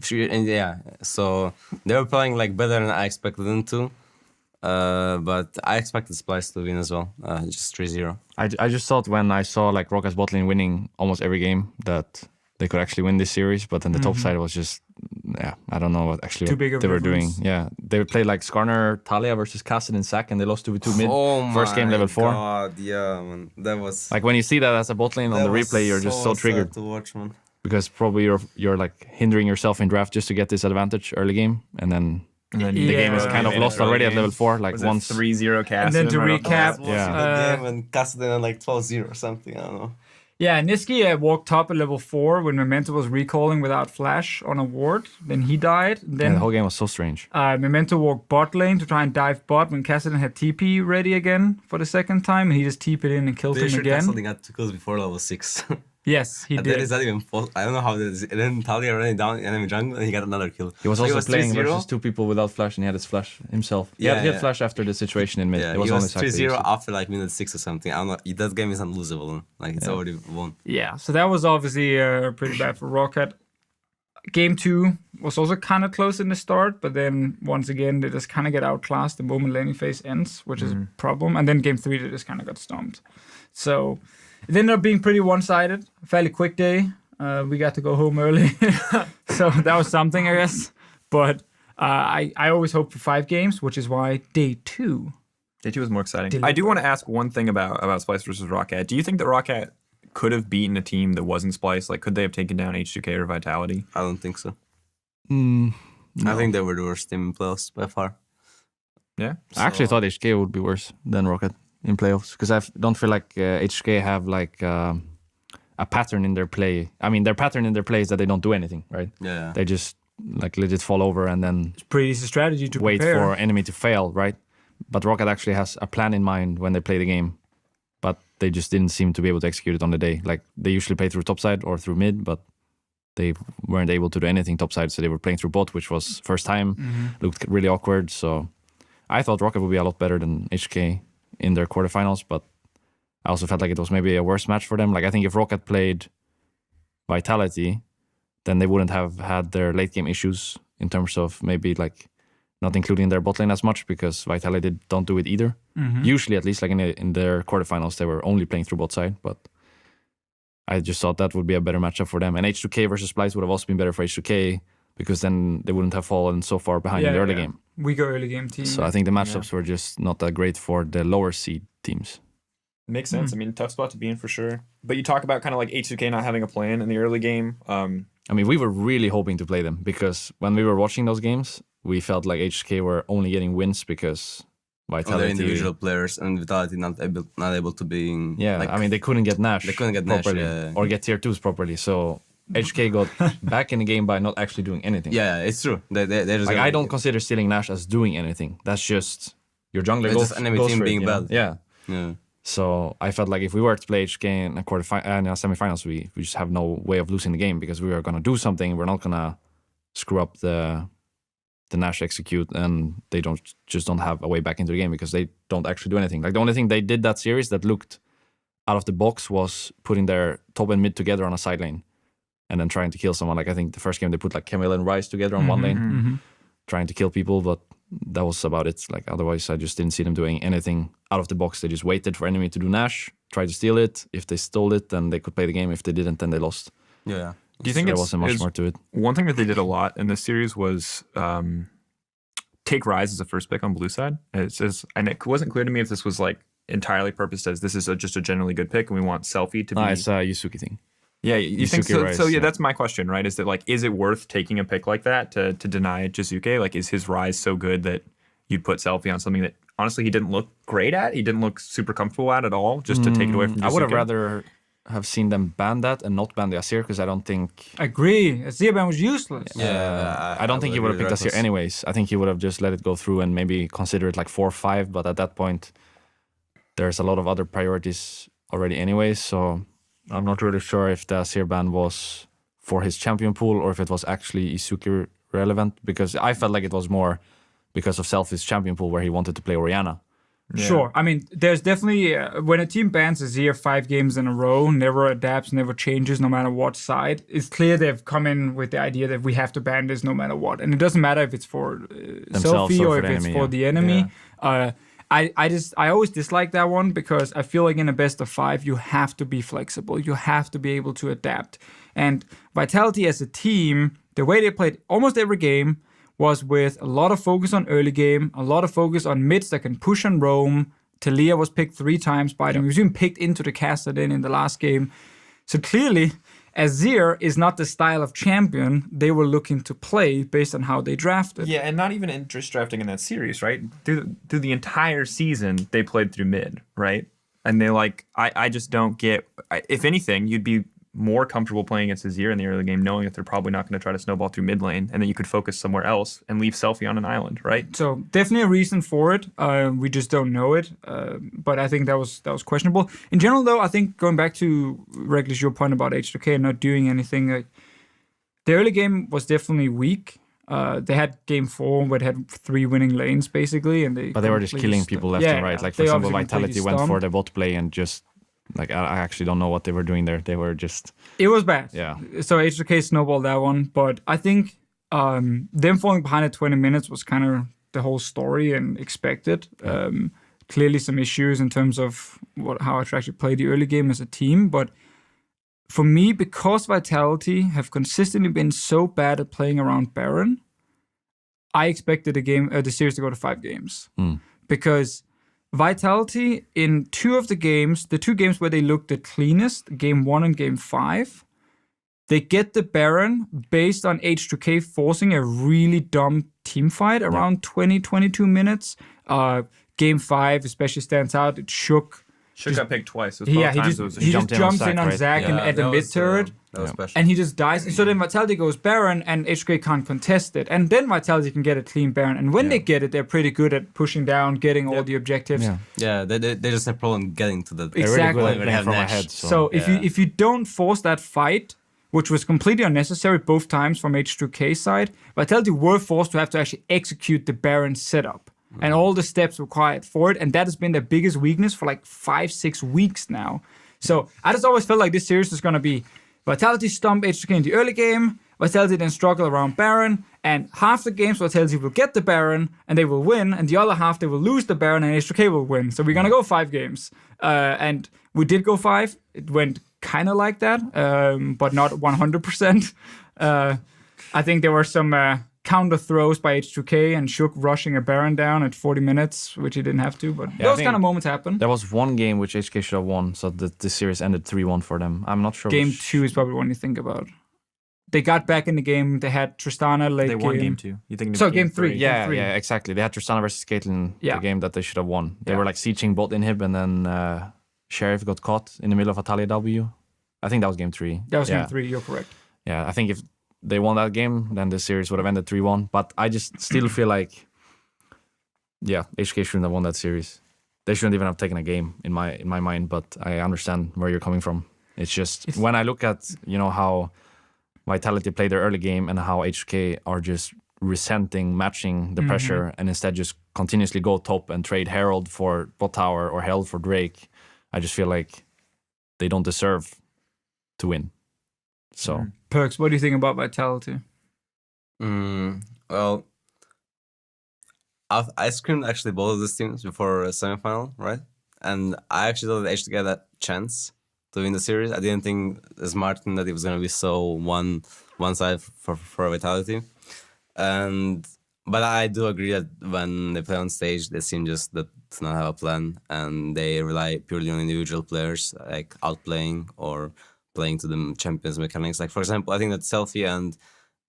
So they were playing like better than I expected them to. But I expected Splice to win as well. Just 3-0. I just thought when I saw like Rocket's bot lane winning almost every game that they could actually win this series, but then the top side was just, I don't know what they were doing. Yeah, they played like Skarner, Talia versus Cassidy and Zac, and they lost 2v2 mid. First game level 4. God, yeah, man. That was like when you see that as a bot lane on the replay, you're just so triggered to watch, man. Because probably you're like hindering yourself in draft just to get this advantage early game, and then the game is kind of lost already at level 4. Like once 3-0 Cassidy. And then to recap, the game and Cassidy on like 12-0 or something. I don't know. Yeah, Niski walked top at level 4 when Memento was recalling without flash on a ward. Then he died. Then the whole game was so strange. Memento walked bot lane to try and dive bot when Kassadin had TP ready again for the second time. And he just TP'd in and killed him again. Kassadin got 2 kills before level 6. Yes, he did. That is not even I don't know how that is. And then Talia ran down enemy jungle and he got another kill. He was also playing versus 2 people without flash and he had his flash himself. He had flash after the situation in mid. Yeah, it was he was 3-0 after like minute 6 or something. I don't know. That game is unlosable. Like it's already won. Yeah, so that was obviously pretty bad for Rocket. Game 2 was also kind of close in the start, but then once again they just kind of get outclassed the moment laning phase ends, which is a problem. And then game 3 they just kind of got stomped. So it ended up being pretty one-sided. A fairly quick day. We got to go home early. So that was something, I guess. But I always hope for 5 games, which is why day 2. Day 2 was more exciting. I do want to ask one thing about Splice versus Rocket. Do you think that Rocket could have beaten a team that wasn't Splice? Like, could they have taken down H2K or Vitality? I don't think so. No. I think they were the worst team in playoffs by far. Yeah? I actually thought HK would be worse than Rocket in playoffs because I don't feel like HK have like a pattern in their play. I mean, their pattern in their play is that they don't do anything, right? Yeah. They just like legit fall over and then it's pretty easy strategy to wait prepare for enemy to fail, right? But Rocket actually has a plan in mind when they play the game, but they just didn't seem to be able to execute it on the day. Like they usually play through topside or through mid, but they weren't able to do anything topside, so they were playing through bot, which was first time, looked really awkward. So I thought Rocket would be a lot better than HK in their quarterfinals, but I also felt like it was maybe a worse match for them. Like I think if Rocket played Vitality, then they wouldn't have had their late game issues in terms of maybe like not including their bot lane as much because Vitality don't do it either. Usually, at least like in their quarterfinals, they were only playing through bot side, but I just thought that would be a better matchup for them. And H2K versus Splice would have also been better for H2K because then they wouldn't have fallen so far behind in the early game. Weaker early game team. So I think the matchups were just not that great for the lower seed teams. Makes sense. I mean, tough spot to be in for sure. But you talk about kind of like H2K not having a plan in the early game. I mean, we were really hoping to play them because when we were watching those games, we felt like HK were only getting wins because Vitality. Other individual players and Vitality not able to be. Yeah, like, I mean, they couldn't get Nash. They couldn't get Nash, properly yeah. or get tier 2s properly. So HK got back in the game by not actually doing anything. Yeah, it's true. They just like I don't consider stealing Nash as doing anything. That's just your jungler it's goes, just enemy goes team for it, being you know? bad. Yeah. So I felt like if we were to play HK in a semifinals, we just have no way of losing the game because we are gonna do something. We're not gonna screw up the Nash execute, and they don't have a way back into the game because they don't actually do anything. Like the only thing they did that series that looked out of the box was putting their top and mid together on a side lane, and then trying to kill someone. Like I think the first game they put like Camille and Rice together on one lane, trying to kill people, but that was about it. Like otherwise, I just didn't see them doing anything out of the box. They just waited for enemy to do Nash, tried to steal it. If they stole it, then they could play the game. If they didn't, then they lost. Yeah. Do you think there wasn't much more to it? One thing that they did a lot in this series was take Ryze as a first pick on blue side. It says, and it wasn't clear to me if this was like entirely purposed as this is just a generally good pick, and we want Selfie to be. It's a Yusuke thing. Yeah, you think so? Ryze, So yeah, that's my question, right? Is that like, is it worth taking a pick like that to deny Jizuke? Like, is his Ryze so good that you'd put Selfie on something that honestly he didn't look great at? He didn't look super comfortable at all, just to take it away from Jizuke? I would have rather have seen them ban that and not ban the Asir because I don't think. Agree. Azir ban was useless. I don't think he would have picked Asir anyways. I think he would have just let it go through and maybe consider it like 4 or 5. But at that point, there's a lot of other priorities already anyways. So I'm not really sure if the Asir ban was for his champion pool or if it was actually Isuki relevant, because I felt like it was more because of Selfie's champion pool where he wanted to play Orianna. Yeah. Sure. I mean, there's definitely when a team bans Azir 5 games in a row, never adapts, never changes, no matter what side, it's clear they've come in with the idea that we have to ban this no matter what, and it doesn't matter if it's for Selfie or if it's for the enemy. I always dislike that one because I feel like in a best of 5 you have to be flexible, you have to be able to adapt. And Vitality as a team, the way they played almost every game was with a lot of focus on early game, a lot of focus on mids that can push and roam. Talia was picked 3 times by them. He was even picked into the caster then in the last game. So clearly, Azir is not the style of champion they were looking to play based on how they drafted. Yeah, and not even in just drafting in that series, right? Through the entire season, they played through mid, right? And they I just don't get. If anything, you'd be more comfortable playing against Azir in the early game, knowing that they're probably not going to try to snowball through mid lane, and then you could focus somewhere else and leave Selfie on an island, right? So definitely a reason for it. We just don't know it. But I think that was questionable. In general, though, I think going back to Rekkles, your point about H2K and not doing anything, like, the early game was definitely weak. They had game 4 where they had 3 winning lanes basically, and they were just killing people left and right. Like for example, Vitality went for the bot play and just. Like, I actually don't know what they were doing there. They were just... It was bad. Yeah. So H2K snowballed that one. But I think them falling behind at 20 minutes was kind of the whole story and expected. Clearly some issues in terms of how to actually play the early game as a team. But for me, because Vitality have consistently been so bad at playing around Baron, I expected the series to go to 5 games. Because... Vitality in 2 of the games, the 2 games where they looked the cleanest, game 1 and game 5, they get the Baron based on H2K forcing a really dumb team fight around 20-22 minutes. Game 5 especially stands out. It Shook got picked twice. He just jumps in on Zac at the mid turret. That was special. And he just dies. And so then Vitality goes Baron and HK can't contest it. And then Vitality can get a clean Baron. And when they get it, they're pretty good at pushing down, getting all the objectives. Yeah, they just have problem getting to the... Exactly. Really good at from ahead. So if you don't force that fight, which was completely unnecessary both times from H2K side, Vitality were forced to have to actually execute the Baron setup. And all the steps required for it. And that has been their biggest weakness for like 5-6 weeks now. So I just always felt like this series was going to be Vitality stomp H2K in the early game, Vitality then struggle around Baron, and half the games Vitality will get the Baron and they will win, and the other half they will lose the Baron and H2K will win. So we're going to go 5 games. And we did go 5. It went kind of like that, but not 100%. I think there were some counter throws by H2K and Shook rushing a Baron down at 40 minutes, which he didn't have to. But I those think kind of moments happen. There was one game which HK should have won, so the series ended 3-1 for them. I'm not sure. Game which... 2 is probably one you think about. They got back in the game. They had Tristana late. They won game 2. You think? So game 3. Yeah, game 3. yeah, exactly. They had Tristana versus Caitlyn, the game that they should have won. They were like sieging bot inhib, and then Sheriff got caught in the middle of a Talia W. I think that was game 3. That was game 3. You're correct. Yeah, I think if they won that game, then the series would have ended 3-1. But I just still feel like, HK shouldn't have won that series. They shouldn't even have taken a game in my mind. But I understand where you're coming from. It's just when I look at how Vitality played their early game and how HK are just matching the pressure, and instead just continuously go top and trade Herald for bot tower or Herald for Drake. I just feel like they don't deserve to win. So Perkz, what do you think about Vitality? Well, I screamed actually both of these teams before a semifinal, right? And I actually thought that HK had that chance to win the series. I didn't think as Martin that it was gonna be so one side for Vitality. But I do agree that when they play on stage, they seem just to not have a plan, and they rely purely on individual players, like outplaying or playing to the champions' mechanics. Like, for example, I think that Selfie and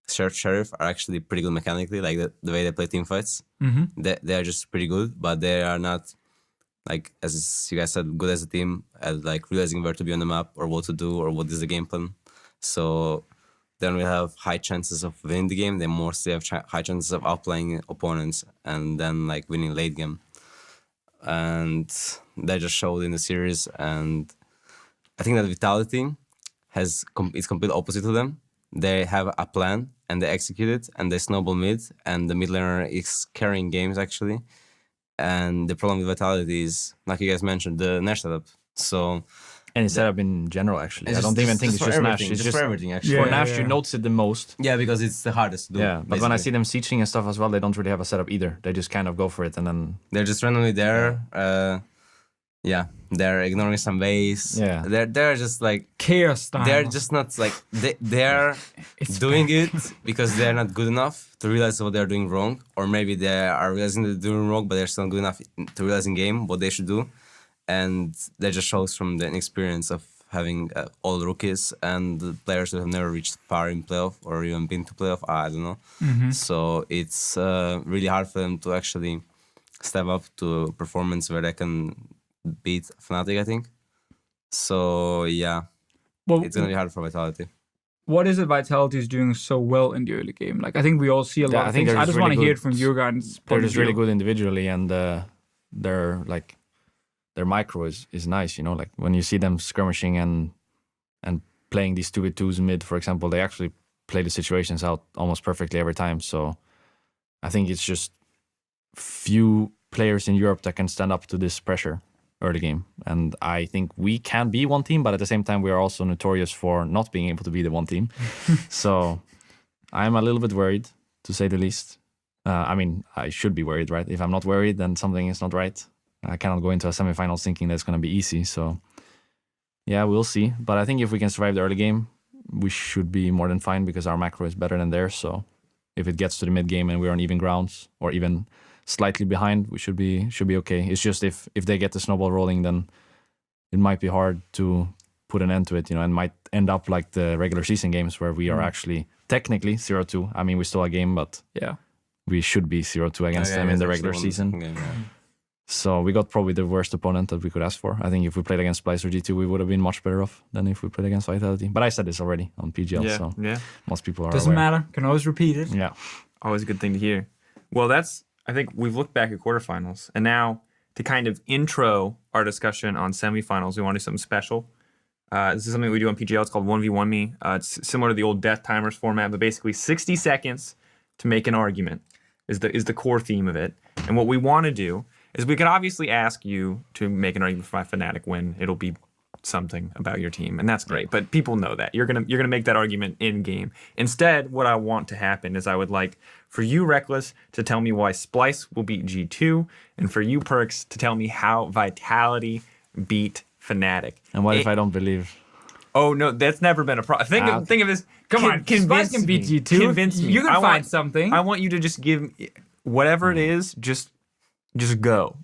Sheriff are actually pretty good mechanically, like the way they play team fights. They are just pretty good, but they are not, like, as you guys said, good as a team at like realizing where to be on the map or what to do or what is the game plan. So then we have high chances of winning the game. They mostly have high chances of outplaying opponents and then like winning late game. And that just showed in the series. And I think that Vitality is complete opposite to them. They have a plan and they execute it and they snowball mid, and the mid laner is carrying games actually. And the problem with Vitality is, like you guys mentioned, the Nash setup. So any setup in general, actually. I don't even think it's just Nash. It's just for everything, actually. For Nash, you notice it the most. Yeah, because it's the hardest to do. Yeah, but when I see them sieging and stuff as well, they don't really have a setup either. They just kind of go for it and then... They're just randomly there. They're ignoring some ways. Yeah. They're just like... Chaos style. They're just not like... They're doing it because they're not good enough to realize what they're doing wrong. Or maybe they are realizing they're doing wrong, but they're still not good enough to realize in game what they should do. And that just shows from the inexperience of having all rookies and the players who have never reached far in playoff or even been to playoff. I don't know. So it's really hard for them to actually step up to a performance where they can beat Fnatic, I think. So yeah, it's gonna be hard for Vitality. What is it Vitality is doing so well in the early game? Like, I think we all see a lot of things. I just want to hear it from you guys. They're just really good individually, and they're like... Their micro is nice, like when you see them skirmishing and playing these 2v2s mid, for example, they actually play the situations out almost perfectly every time. So I think it's just few players in Europe that can stand up to this pressure early game. And I think we can be one team, but at the same time, we are also notorious for not being able to be the one team. So I'm a little bit worried, to say the least. I mean, I should be worried, right? If I'm not worried, then something is not right. I cannot go into a semifinals thinking that's going to be easy. So, yeah, we'll see. But I think if we can survive the early game, we should be more than fine because our macro is better than theirs. So, if it gets to the mid game and we're on even grounds or even slightly behind, we should be okay. It's just if they get the snowball rolling, then it might be hard to put an end to it, and might end up like the regular season games where we are actually technically 0-2. I mean, we still a game, but we should be 0-2 against them in the regular season. Game, So we got probably the worst opponent that we could ask for. I think if we played against Splice or G2, we would have been much better off than if we played against Vitality. But I said this already on PGL, so most people are Doesn't aware. matter. Can always repeat it. Yeah. Always a good thing to hear. Well, I think we've looked back at quarterfinals, and now to kind of intro our discussion on semifinals, we want to do something special. This is something we do on PGL. It's called 1v1 Me. It's similar to the old Death Timers format, but basically 60 seconds to make an argument is the core theme of it. And what we want to do is we could obviously ask you to make an argument for my Fnatic win. It'll be something about your team, and that's great. But people know that. You're gonna make that argument in game. Instead, what I want to happen is I would like for you, Rekkles, to tell me why Splice will beat G2, and for you, Perkz, to tell me how Vitality beat Fnatic. And what if I don't believe? Oh no, that's never been a problem. Think of this. Come on, Spice can beat G2. Convince me. You can I find want- something. I want you to just give whatever it is. Just go.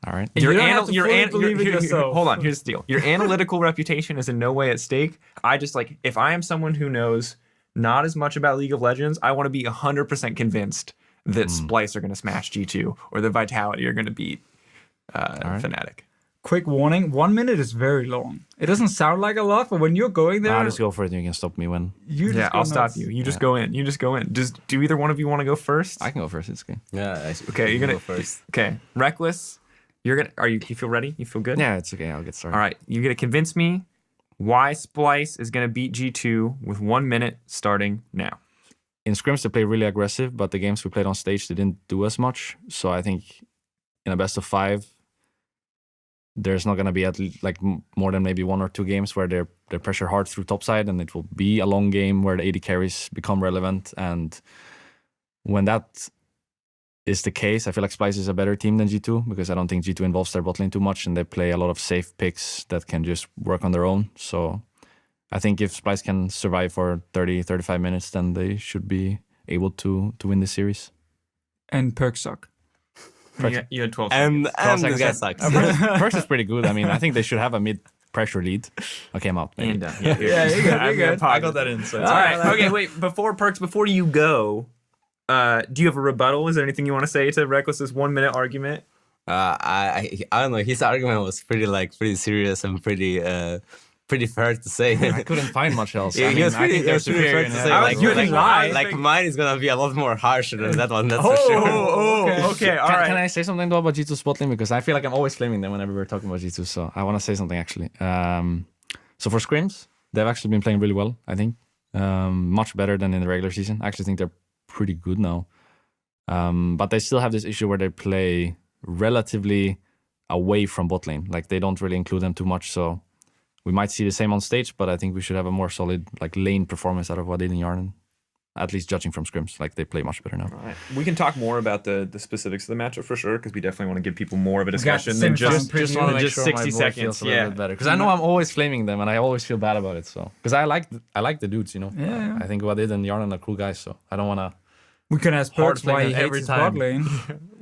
All right. You don't have to fully believe it yourself. Hold on. Here's the deal. Your analytical reputation is in no way at stake. I just like if I am someone who knows not as much about League of Legends, I want to be 100% convinced that Splice are going to smash G2 or the Vitality are going to beat Fnatic. Quick warning: 1 minute is very long. It doesn't sound like a lot, but when you're going there, I'll just go for it and you can stop me when. you just Yeah, go I'll stop nuts. you. You just go in. You just go in. Do either one of you want to go first? I can go first, it's okay. Yeah. Okay, you're gonna go first. Okay, Rekkles. You're gonna. You feel ready? You feel good? Yeah, it's okay, I'll get started. All right. You're gonna convince me why Splice is gonna beat G2 with 1 minute starting now. In scrims, they play really aggressive, but the games we played on stage, they didn't do as much. So I think in a best of 5, there's not going to be more than maybe 1 or 2 games where they pressure hard through topside, and it will be a long game where the AD carries become relevant. And when that is the case, I feel like Splice is a better team than G2 because I don't think G2 involves their bot lane too much, and they play a lot of safe picks that can just work on their own. So I think if Splice can survive for 30, 35 minutes, then they should be able to win the series. And Perkz suck. You had 12 And seconds. the guy sucks. First is pretty good. I mean, I think they should have a mid-pressure lead. Okay, I'm out. maybe. And Yeah, you're good. You're good. I got that in. So all right. Okay, wait. Before Perkz, before you go, do you have a rebuttal? Is there anything you want to say to Rekkles' 1 minute argument? I don't know. His argument was pretty serious and pretty fair to say. I couldn't find much else. Yeah, I he mean, was I pretty, think it they're was pretty superior fair in to that. say. I was using lies. Like mine is gonna be a lot more harsher than that one. That's for sure. Okay, all right. Can I say something though about G2 spot lane? Because I feel like I'm always flaming them whenever we're talking about G2. So I want to say something actually. So for scrims, they've actually been playing really well, I think. Much better than in the regular season. I actually think they're pretty good now. But they still have this issue where they play relatively away from bot lane. Like they don't really include them too much. So we might see the same on stage, but I think we should have a more solid lane performance out of Wadid and Yarnan. At least judging from scrims, they play much better now. All right. We can talk more about the specifics of the matchup for sure, because we definitely want to give people more of a got discussion the than same just time Just want to make just sure 60 my voice seconds. feels a little bit better because I know I'm always flaming them and I always feel bad about it. So because I like the dudes, Yeah. I think Wadid and Yarnan are cool guys. So I don't want to. We can ask Hard Perkz why he flame hates every his time. bot lane.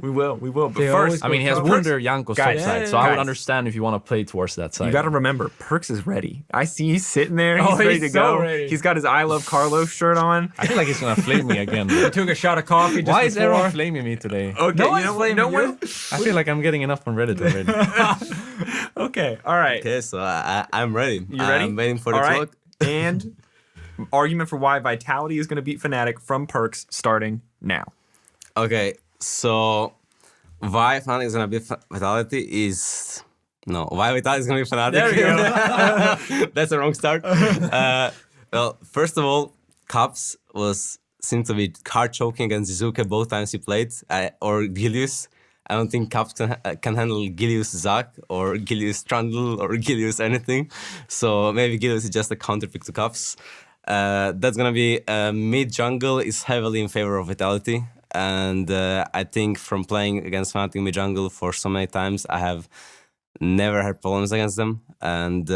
We will. But They first, always I mean, he has Perkz- Wunder Janko's top Guys, side, so I guys. would understand if you want to play towards that side. you got to remember, Perkz is ready. I see he's sitting there. He's Oh, ready he's to so go. ready. He's got his I Love Carlos shirt on. I feel like he's gonna flame me again. Took a shot of coffee just Why is before. everyone flaming me today? Okay, No you one's know what? flaming No you. one. I feel like I'm getting enough on Reddit already. Okay, all right. Okay, so I'm ready. You ready? I'm waiting for the All right. clock. And argument for why Vitality is going to beat Fnatic from Perkz starting now. Okay, so why Fnatic is gonna be Vitality is why Vitality is gonna be Fnatic. There we go. That's the wrong start. Well, first of all, Cups seemed to be hard choking against Zizuke both times he played, or Gilius. I don't think Cups can handle Gilius Zac or Gilius Trundle or Gilius anything. So maybe Gilius is just a counter pick to Cups. That's gonna be mid jungle is heavily in favor of Vitality. And I think from playing against Fnatic mid jungle for so many times, I have never had problems against them. And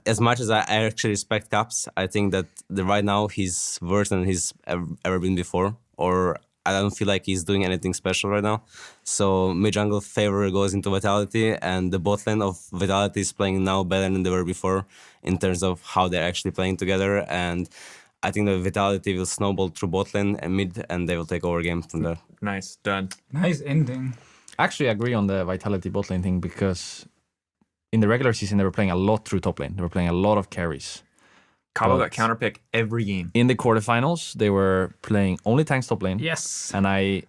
as much as I actually respect Caps, I think that right now he's worse than he's ever been before. Or I don't feel like he's doing anything special right now. So mid jungle favor goes into Vitality, and the bot lane of Vitality is playing now better than they were before in terms of how they're actually playing together. And I think the Vitality will snowball through bot lane and mid, and they will take over game from there. Nice, done. Nice ending. Actually, I agree on the Vitality bot lane thing because in the regular season they were playing a lot through top lane. They were playing a lot of carries. Cabo But- got counterpick every game. In the quarterfinals, they were playing only tanks top lane. Yes. And I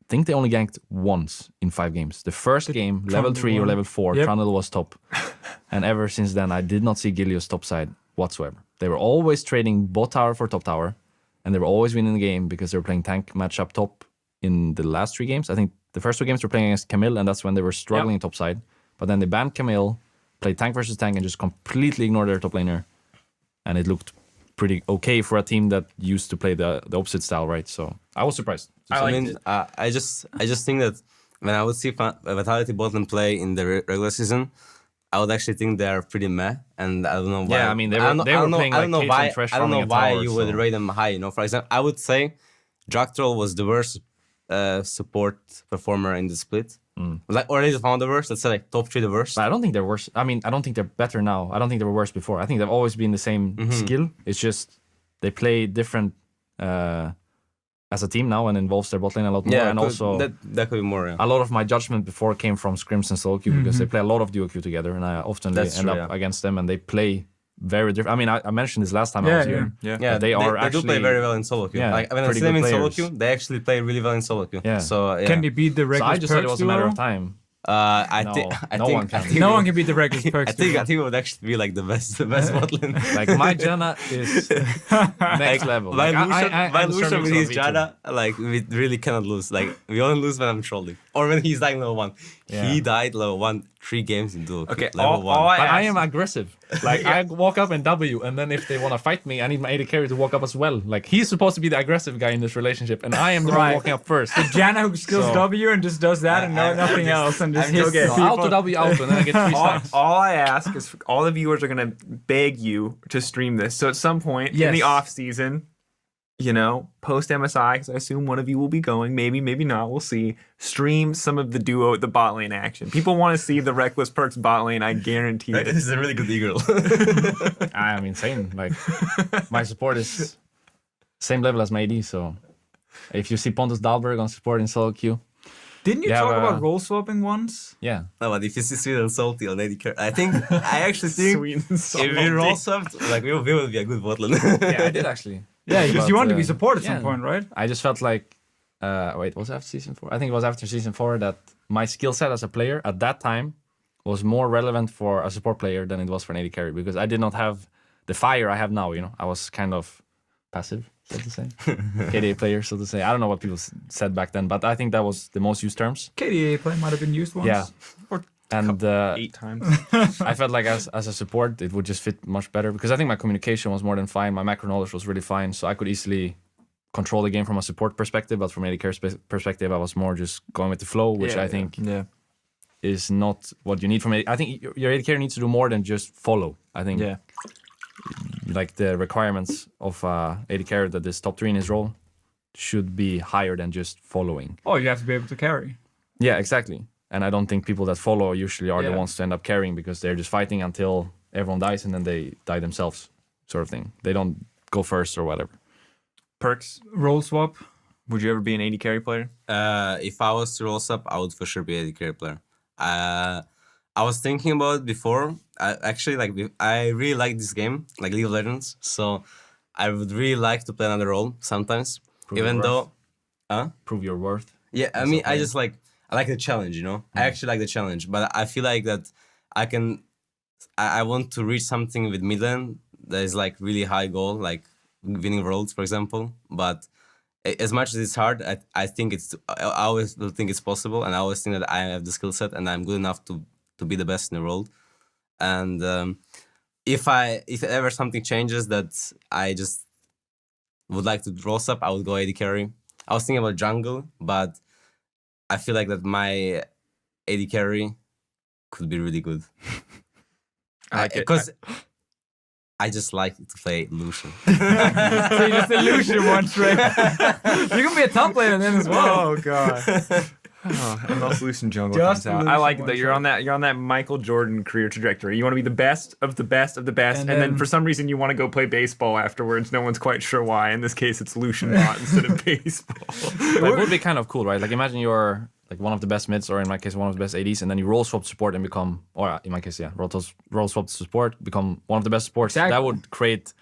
think they only ganked once in 5 games. The first game, level 3 or one. level 4, Yep. Trundle was top. And ever since then, I did not see Gilius top side whatsoever. They were always trading bot tower for top tower, and they were always winning the game because they were playing tank matchup top in the last 3 games. I think the first 2 games were playing against Camille, and that's when they were struggling top side. But then they banned Camille, played tank versus tank, and just completely ignored their top laner. And it looked pretty okay for a team that used to play the opposite style, right? So I was surprised. I just think that when I would see Vitality bot lane play in the regular season, I would actually think they're pretty meh, and I don't know why. Yeah, I mean, they I don't were know- playing I don't know like why. Cage and Trash I don't know farming a why tower, you would so- rate them high. For example, I would say Draktroll was the worst support performer in the split. Like already found the worst. Let's say like top 3 the worst. But I don't think they're worse. I mean, I don't think they're better now. I don't think they were worse before. I think they've always been the same skill. It's just they play different as a team now and involves their bot lane a lot more. Yeah, and also that could be more. Yeah. a lot of my judgment before came from scrims and solo queue because they play a lot of duo queue together, and I often That's end true, up yeah. against them, and they play very different. I mean, I mentioned this last time I was here. Yeah. Yeah, They are they do play actually- very well in solo queue. Yeah, Like when I pretty see them in good solo players. queue, they actually play really well in solo queue. Yeah. So yeah. Can they beat the So I Rekkles just said it Perkz was a matter duo? of time. I No, think no one can. No one can beat the Rekkles Perkz I think duo. it would actually be like the best bot lane. Like my Janna is next level. My Like, I- Lucian, I- my I'm Lucian serving with some his V2. Jana, like we really cannot lose. Like we only lose when I'm trolling or when he's dying level 1. Yeah. He died level 1 3 games in duo. Okay, level 1. all But I asked- am aggressive. Like I walk up and W, and then if they want to fight me, I need my AD carry to walk up as well. Like he's supposed to be the aggressive guy in this relationship, and I am the one Right. walking up first. Janna who skills So- W and just does that and nothing else and just hits okay. So people. auto W out, and then I get 3 stacks. all I ask is all the viewers are going to beg you to stream this. So at some point in the Yes. off season, post MSI, because I assume one of you will be going, maybe not, we'll see. Stream some of the duo, the bot lane action. People want to see the Rekkles Perkz bot lane, I guarantee This it. is a really good eagle. I'm insane. Like my support is same level as my AD. So if you see Pontus Dahlberg on support in solo queue, Didn't you Yeah, talk but- about role swapping once? yeah, No, but if you see sweet and salty on AD carry, I actually think Sweet and if we roll swapped, like we will be a good bot lane. yeah, I did actually. Yeah, because But, you wanted to be uh, support at some yeah. point, right? I just felt like, wait, was it after season 4? I think it was after season 4 that my skill set as a player at that time was more relevant for a support player than it was for an AD carry because I did not have the fire I have now. I was kind of passive, so to say, KDA player, so to say. I don't know what people said back then, but I think that was the most used terms. KDA play might have been used once. Yeah. Or And 8 times. I felt like as a support, it would just fit much better because I think my communication was more than fine. My macro knowledge was really fine, so I could easily control the game from a support perspective. But from AD carry perspective, I was more just going with the flow, which I think Yeah. is not what you need from it. I think your AD carry needs to do more than just follow. I think Yeah. like the requirements of AD carry that is top 3 in his role should be higher than just following. Oh, you have to be able to carry. Yeah, exactly. And I don't think people that follow usually are the Yeah. ones to end up carrying because they're just fighting until everyone dies and then they die themselves, sort of thing. They don't go first or whatever. Perkz, Role swap. would you ever be an AD carry player? If I was to roll up, I would for sure be AD carry player. I was thinking about it before. I really like this game, like League of Legends. So I would really like to play another role sometimes, Prove even your though. Prove your worth. Yeah, I mean, I just like I like the challenge, I actually like the challenge, but I feel like that I want to reach something with Midland that is like really high goal, like winning worlds, for example. But as much as it's hard, I think I always will think it's possible, and I always think that I have the skill set and I'm good enough to be the best in the world. And if ever something changes that I just would like to draw up, I would go AD carry. I was thinking about jungle, but I feel like that my AD carry could be really good. I like it. Because I just like to play Lucian. So you just illusion one straight. You can be a top laner then as well. Oh god. Oh, unless Lucian jungle Just comes out. I like Lucian that you're on that Michael Jordan career trajectory. You want to be the best of the best of the best, and then for some reason you want to go play baseball afterwards. No one's quite sure why. In this case, it's Lucian bot instead of baseball. But it would be kind of cool, right? Like imagine you're like one of the best mids, or in my case, one of the best ADs, and then you role swap support and become, or in my case, yeah, role swap support, become one of the best supports. Exactly. That would create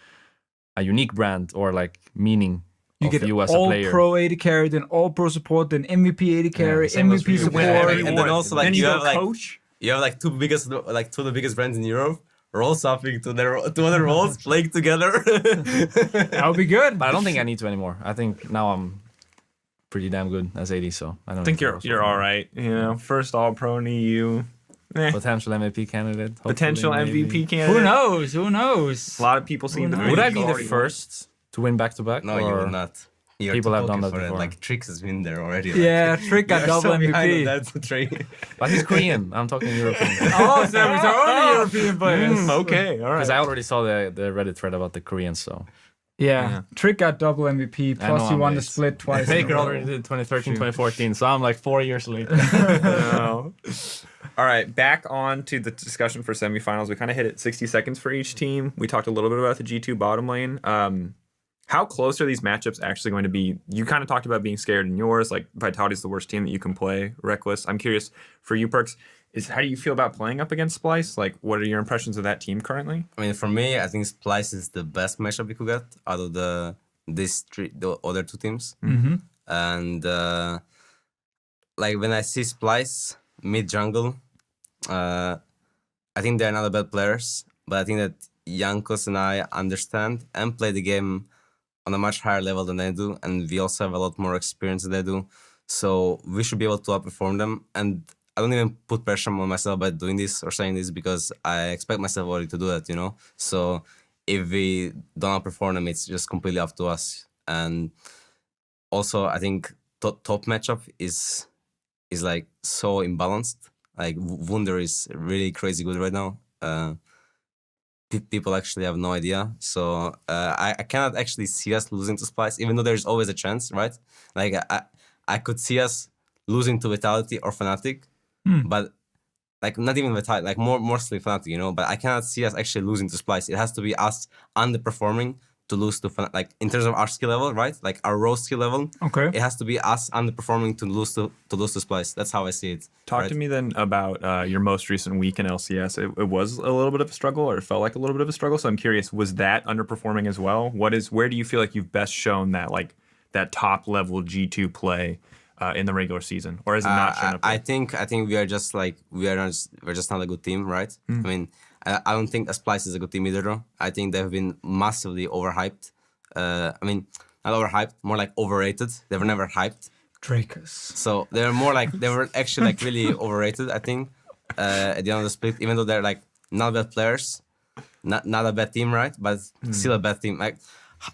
a unique brand or like meaning You of get you as a all player. pro AD carry, then all pro support, then MVP AD carry, same goes for MVP you. support. And then also like then you you go have like coach. you have like two of the biggest brands in Europe. Role swapping to other roles, playing together. That would be good. But I don't think I need to anymore. I think now I'm pretty damn good as AD, so I don't I think need to you're role swap all anymore. right. First all pro in EU. Potential MVP candidate. hopefully, Potential maybe. MVP candidate. Who knows? Who knows? A lot of people seem to Who be. Would I be the already first to win back to back? No, you would not. You're People too have done cocky that for it. before. Like Trix has been there already. Yeah, Trick got You're double so behind MVP. on that tree. But he's Korean. I'm talking European. Oh, so it's only European players. Okay, all Because right. I already saw the Reddit thread about the Koreans, so. Yeah. Trick got double MVP, plus know he I'm won the late. split twice. in a Faker row. already did 2013, 2014, so I'm like 4 years late. No. All right, back on to the discussion for semifinals. We kind of hit it 60 seconds for each team. We talked a little bit about the G2 bottom lane. How close are these matchups actually going to be? You kind of talked about being scared in yours, like Vitality's the worst team that you can play, Rekkles. I'm curious for you, Perkz, how do you feel about playing up against Splyce? Like, what are your impressions of that team currently? I mean, for me, I think Splyce is the best matchup we could get out of the other two teams. Mm-hmm. And like when I see Splyce mid jungle, I think they're not the bad players, but I think that Jankos and I understand and play the game on a much higher level than they do, and we also have a lot more experience than they do. So we should be able to outperform them. And I don't even put pressure on myself by doing this or saying this because I expect myself already to do that, you know? So if we don't outperform them, it's just completely up to us. And also, I think top matchup is like so imbalanced. Like Wunder is really crazy good right now. People actually have no idea. So I cannot actually see us losing to Splyce, even though there's always a chance, right? Like I could see us losing to Vitality or Fnatic, but like not even Vitality, like mostly Fnatic, you know. But I cannot see us actually losing to Splyce. It has to be us underperforming to lose to Fnatic. Like in terms of our skill level, right? Like our raw skill level. Okay. It has to be us underperforming to lose to Splyce. That's how I see it. Talk right? to me then about your most recent week in LCS. It was a little bit of a struggle, or it felt like a little bit of a struggle. So I'm curious, was that underperforming as well? Where do you feel like you've best shown that that top level G2 play in the regular season, or is it not shown up? I think we are just like we're just not a good team, right? I mean, I don't think Splyce is a good team either, though. I think they've been massively overhyped. I mean, not overhyped, more like overrated. They were never hyped. Drakers. So they were actually like really overrated, I think, at the end of the split, even though they're like not bad players, not a bad team, right? But still a bad team. Like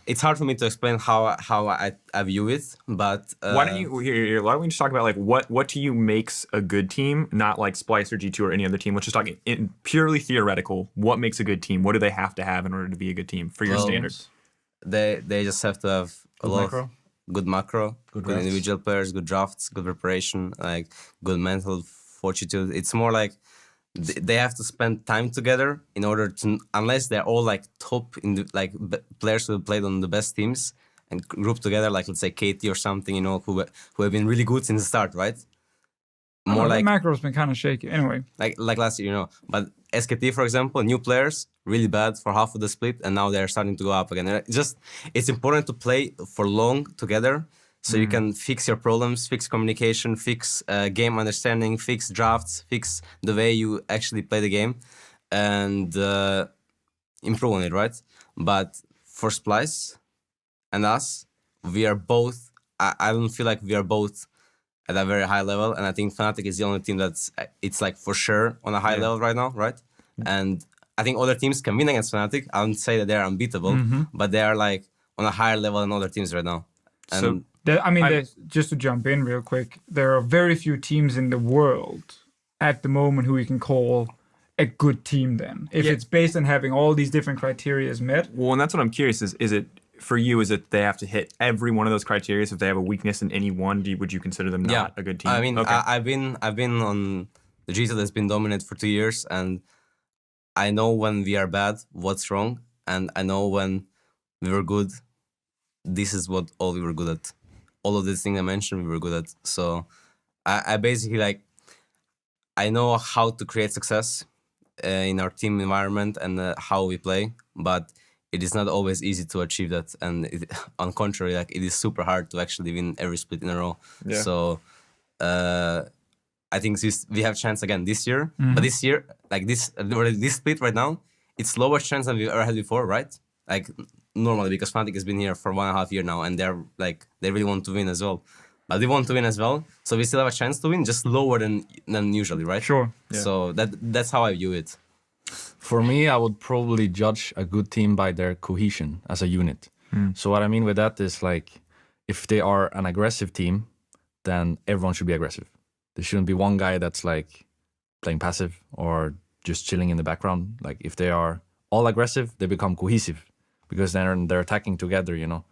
it's hard for me to explain how I view it, but why don't we just talk about like what to you makes a good team, not like Splyce or G2 or any other team. Let's just talk in purely theoretical. What makes a good team? What do they have to have in order to be a good team for your standards? They just have to have a lot of good macro, good drafts. individual players, good drafts, good preparation, like good mental fortitude. It's more like they have to spend time together in order to, unless they're all like top in the, like players who played on the best teams and group together, like let's say KT or something, you know, who have been really good since the start, right? More like macro's been kind of shaky. Anyway, like last year, you know. But SKT, for example, new players, really bad for half of the split, and now they're starting to go up again. It's important to play for long together, so you can fix your problems, fix communication, fix game understanding, fix drafts, fix the way you actually play the game, and improve on it, right? But for Splyce and us, we are both. I don't feel like we are both at a very high level, and I think Fnatic is the only team that's it's like for sure on a high level right now, right? And I think other teams can win against Fnatic. I wouldn't say that they're unbeatable, but they are like on a higher level than other teams right now. And So just to jump in real quick, there are very few teams in the world at the moment who we can call a good team. Then, if it's based on having all these different criteria met. Well, and that's what I'm curious is it for you? Is it they have to hit every one of those criteria? If they have a weakness in any one, would you consider them not a good team? I mean, okay. I've been on the G2 that's been dominant for 2 years, and I know when we are bad, what's wrong, and I know when we were good. This is what all we were good at. All of these things I mentioned, we were good at. So I basically like I know how to create success in our team environment and how we play, but it is not always easy to achieve that. And on contrary, like it is super hard to actually win every split in a row. Yeah. So I think we have chance again this year. But this year, like this split right now, it's lower chance than we've ever had before, right? Like normally, because Fnatic has been here for 1.5 years now, and they really want to win as well. But we want to win as well, so we still have a chance to win, just lower than usually, right? Sure. Yeah. So that's how I view it. For me, I would probably judge a good team by their cohesion as a unit. So what I mean with that is like, if they are an aggressive team, then everyone should be aggressive. There shouldn't be one guy that's like playing passive or just chilling in the background. Like if they are all aggressive, they become cohesive because then they're attacking together, you know.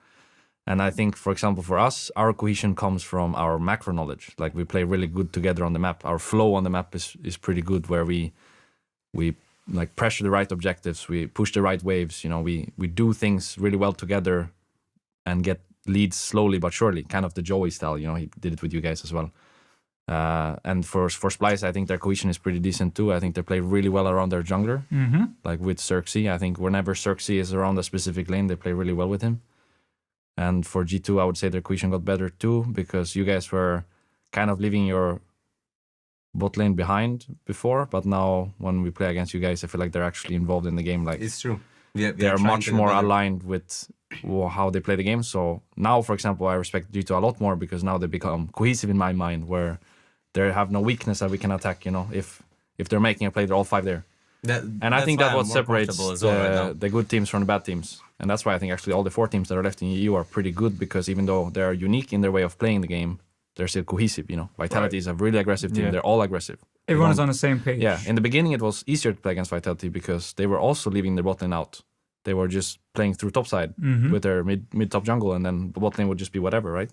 And I think, for example, for us, our cohesion comes from our macro knowledge. Like we play really good together on the map. Our flow on the map is pretty good, where we like pressure the right objectives, we push the right waves. You know, we do things really well together and get leads slowly but surely, kind of the Joey style. You know, he did it with you guys as well. And for Splice, I think their cohesion is pretty decent too. I think they play really well around their jungler, like with Xerxes. I think whenever Xerxes is around a specific lane, they play really well with him. And for G2, I would say their cohesion got better too, because you guys were kind of leaving your bot lane behind before, but now when we play against you guys, I feel like they're actually involved in the game. Like It's true. they're much more aligned with how they play the game. So now, for example, I respect G2 a lot more because now they become cohesive in my mind, where they have no weakness that we can attack. You know, if they're making a play, they're all five there. And I think that's what separates the good teams from the bad teams. And that's why I think actually all the 4 teams that are left in EU are pretty good, because even though they're unique in their way of playing the game, they're still cohesive, you know. Vitality is a really aggressive team. They're all aggressive. Everyone is on the same page. Yeah, in the beginning it was easier to play against Vitality because they were also leaving their bot lane out. They were just playing through topside with their mid-top jungle, and then the bot lane would just be whatever, right?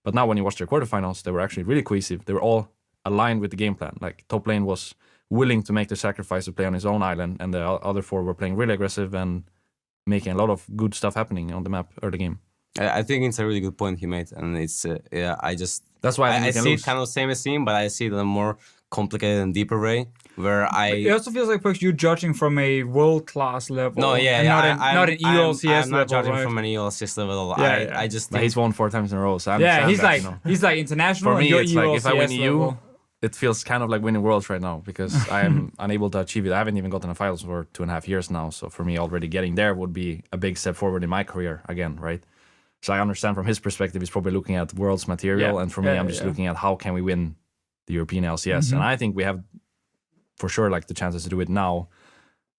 But now when you watch their quarterfinals, they were actually really cohesive. They were all aligned with the game plan. Like top lane was willing to make the sacrifice to play on his own island, and the other 4 were playing really aggressive and making a lot of good stuff happening on the map or the game. I think it's a really good point he made, and it's that's why I see it kind of same as him, but I see it in a more complicated and deeper way, where It also feels like, Perkz, you're judging from a world-class level. No, yeah, and not an EULCS level. I'm not judging right? from an EULCS level. Yeah, I just Like think he's won 4 times in a row. So I Yeah, understand that, you know. he's like international. For me, and you're it's like if I win EULCS EU, level. it feels kind of like winning Worlds right now, because I am unable to achieve it. I haven't even gotten a finals for 2.5 years now. So for me, already getting there would be a big step forward in my career again, right? So I understand from his perspective, he's probably looking at Worlds material. And for me, I'm just looking at how can we win the European LCS. And I think we have, for sure, like the chances to do it now.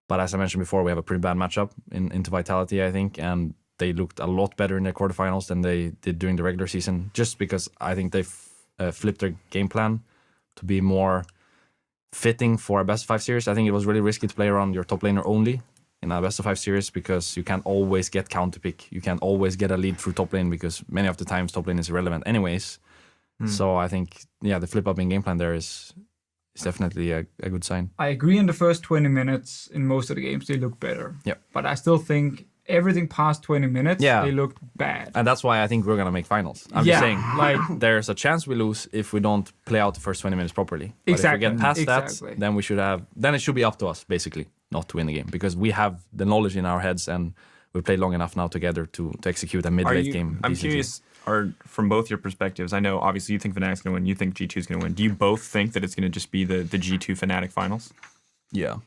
But as I mentioned before, we have a pretty bad matchup into Vitality, I think. And they looked a lot better in their quarterfinals than they did during the regular season, just because I think they flipped their game plan to be more fitting for a best of 5 series. I think it was really risky to play around your top laner only in a best of 5 series, because you can't always get counter pick. You can't always get a lead through top lane, because many of the times top lane is irrelevant anyways. So I think, the flip up in game plan there is definitely a good sign. I agree in the first 20 minutes in most of the games, they look better. Yeah. But I still think everything past 20 minutes, they looked bad. And that's why I think we're going to make finals. I'm just saying, like, there's a chance we lose if we don't play out the first 20 minutes properly. But Exactly. if we get past that, then then it should be up to us, basically, not to win the game, because we have the knowledge in our heads and we played long enough now together to execute a mid-late game. I'm decently. curious, from both your perspectives, I know obviously you think Fnatic's going to win, you think G2's going to win. Do you both think that it's going to just be the G2 Fnatic finals? Yeah.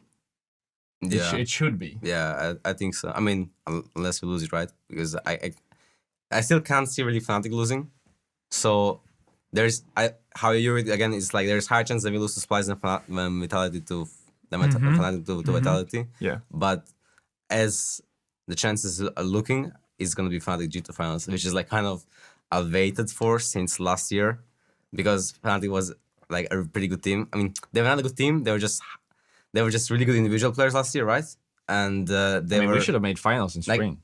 It should be. Yeah, I think so. I mean, unless we lose it, right? Because I still can't see really Fnatic losing. So there's how you read it again. It's like there's higher chance that we lose to Splice than Vitality to Fnatic to Vitality. Yeah. But as the chances are looking, it's gonna be Fnatic G2 finals, which is like kind of a waited for since last year, because Fnatic was like a pretty good team. I mean, they were not a good team. They were just really good individual players last year, right? And we should have made finals in spring.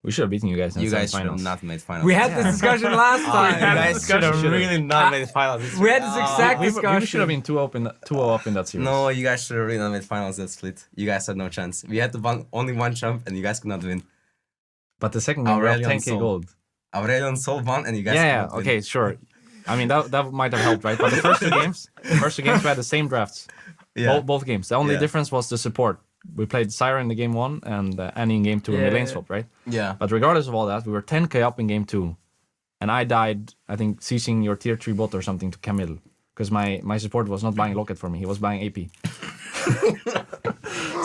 We should have beaten you guys in you guys should finals. have not made finals. We had this discussion last time. You guys should have really not made finals. We had this exact discussion. We should have been 2-0 up in that series. No, you guys should have really not made finals that split. You guys had no chance. We had only one champ and you guys could not win. But the second game, we had 10k gold. Aurelion sold one and you guys could not win. Okay, sure. I mean, that might have helped, right? But the first two games, we had the same drafts. Yeah. Both games. The only difference was the support. We played Siren in the game 1 and Annie in game 2 in the lane swap, right? Yeah. But regardless of all that, we were 10k up in game 2. And I died, I think, ceasing your tier 3 bot or something to Camille. Because my support was not buying Locket for me. He was buying AP.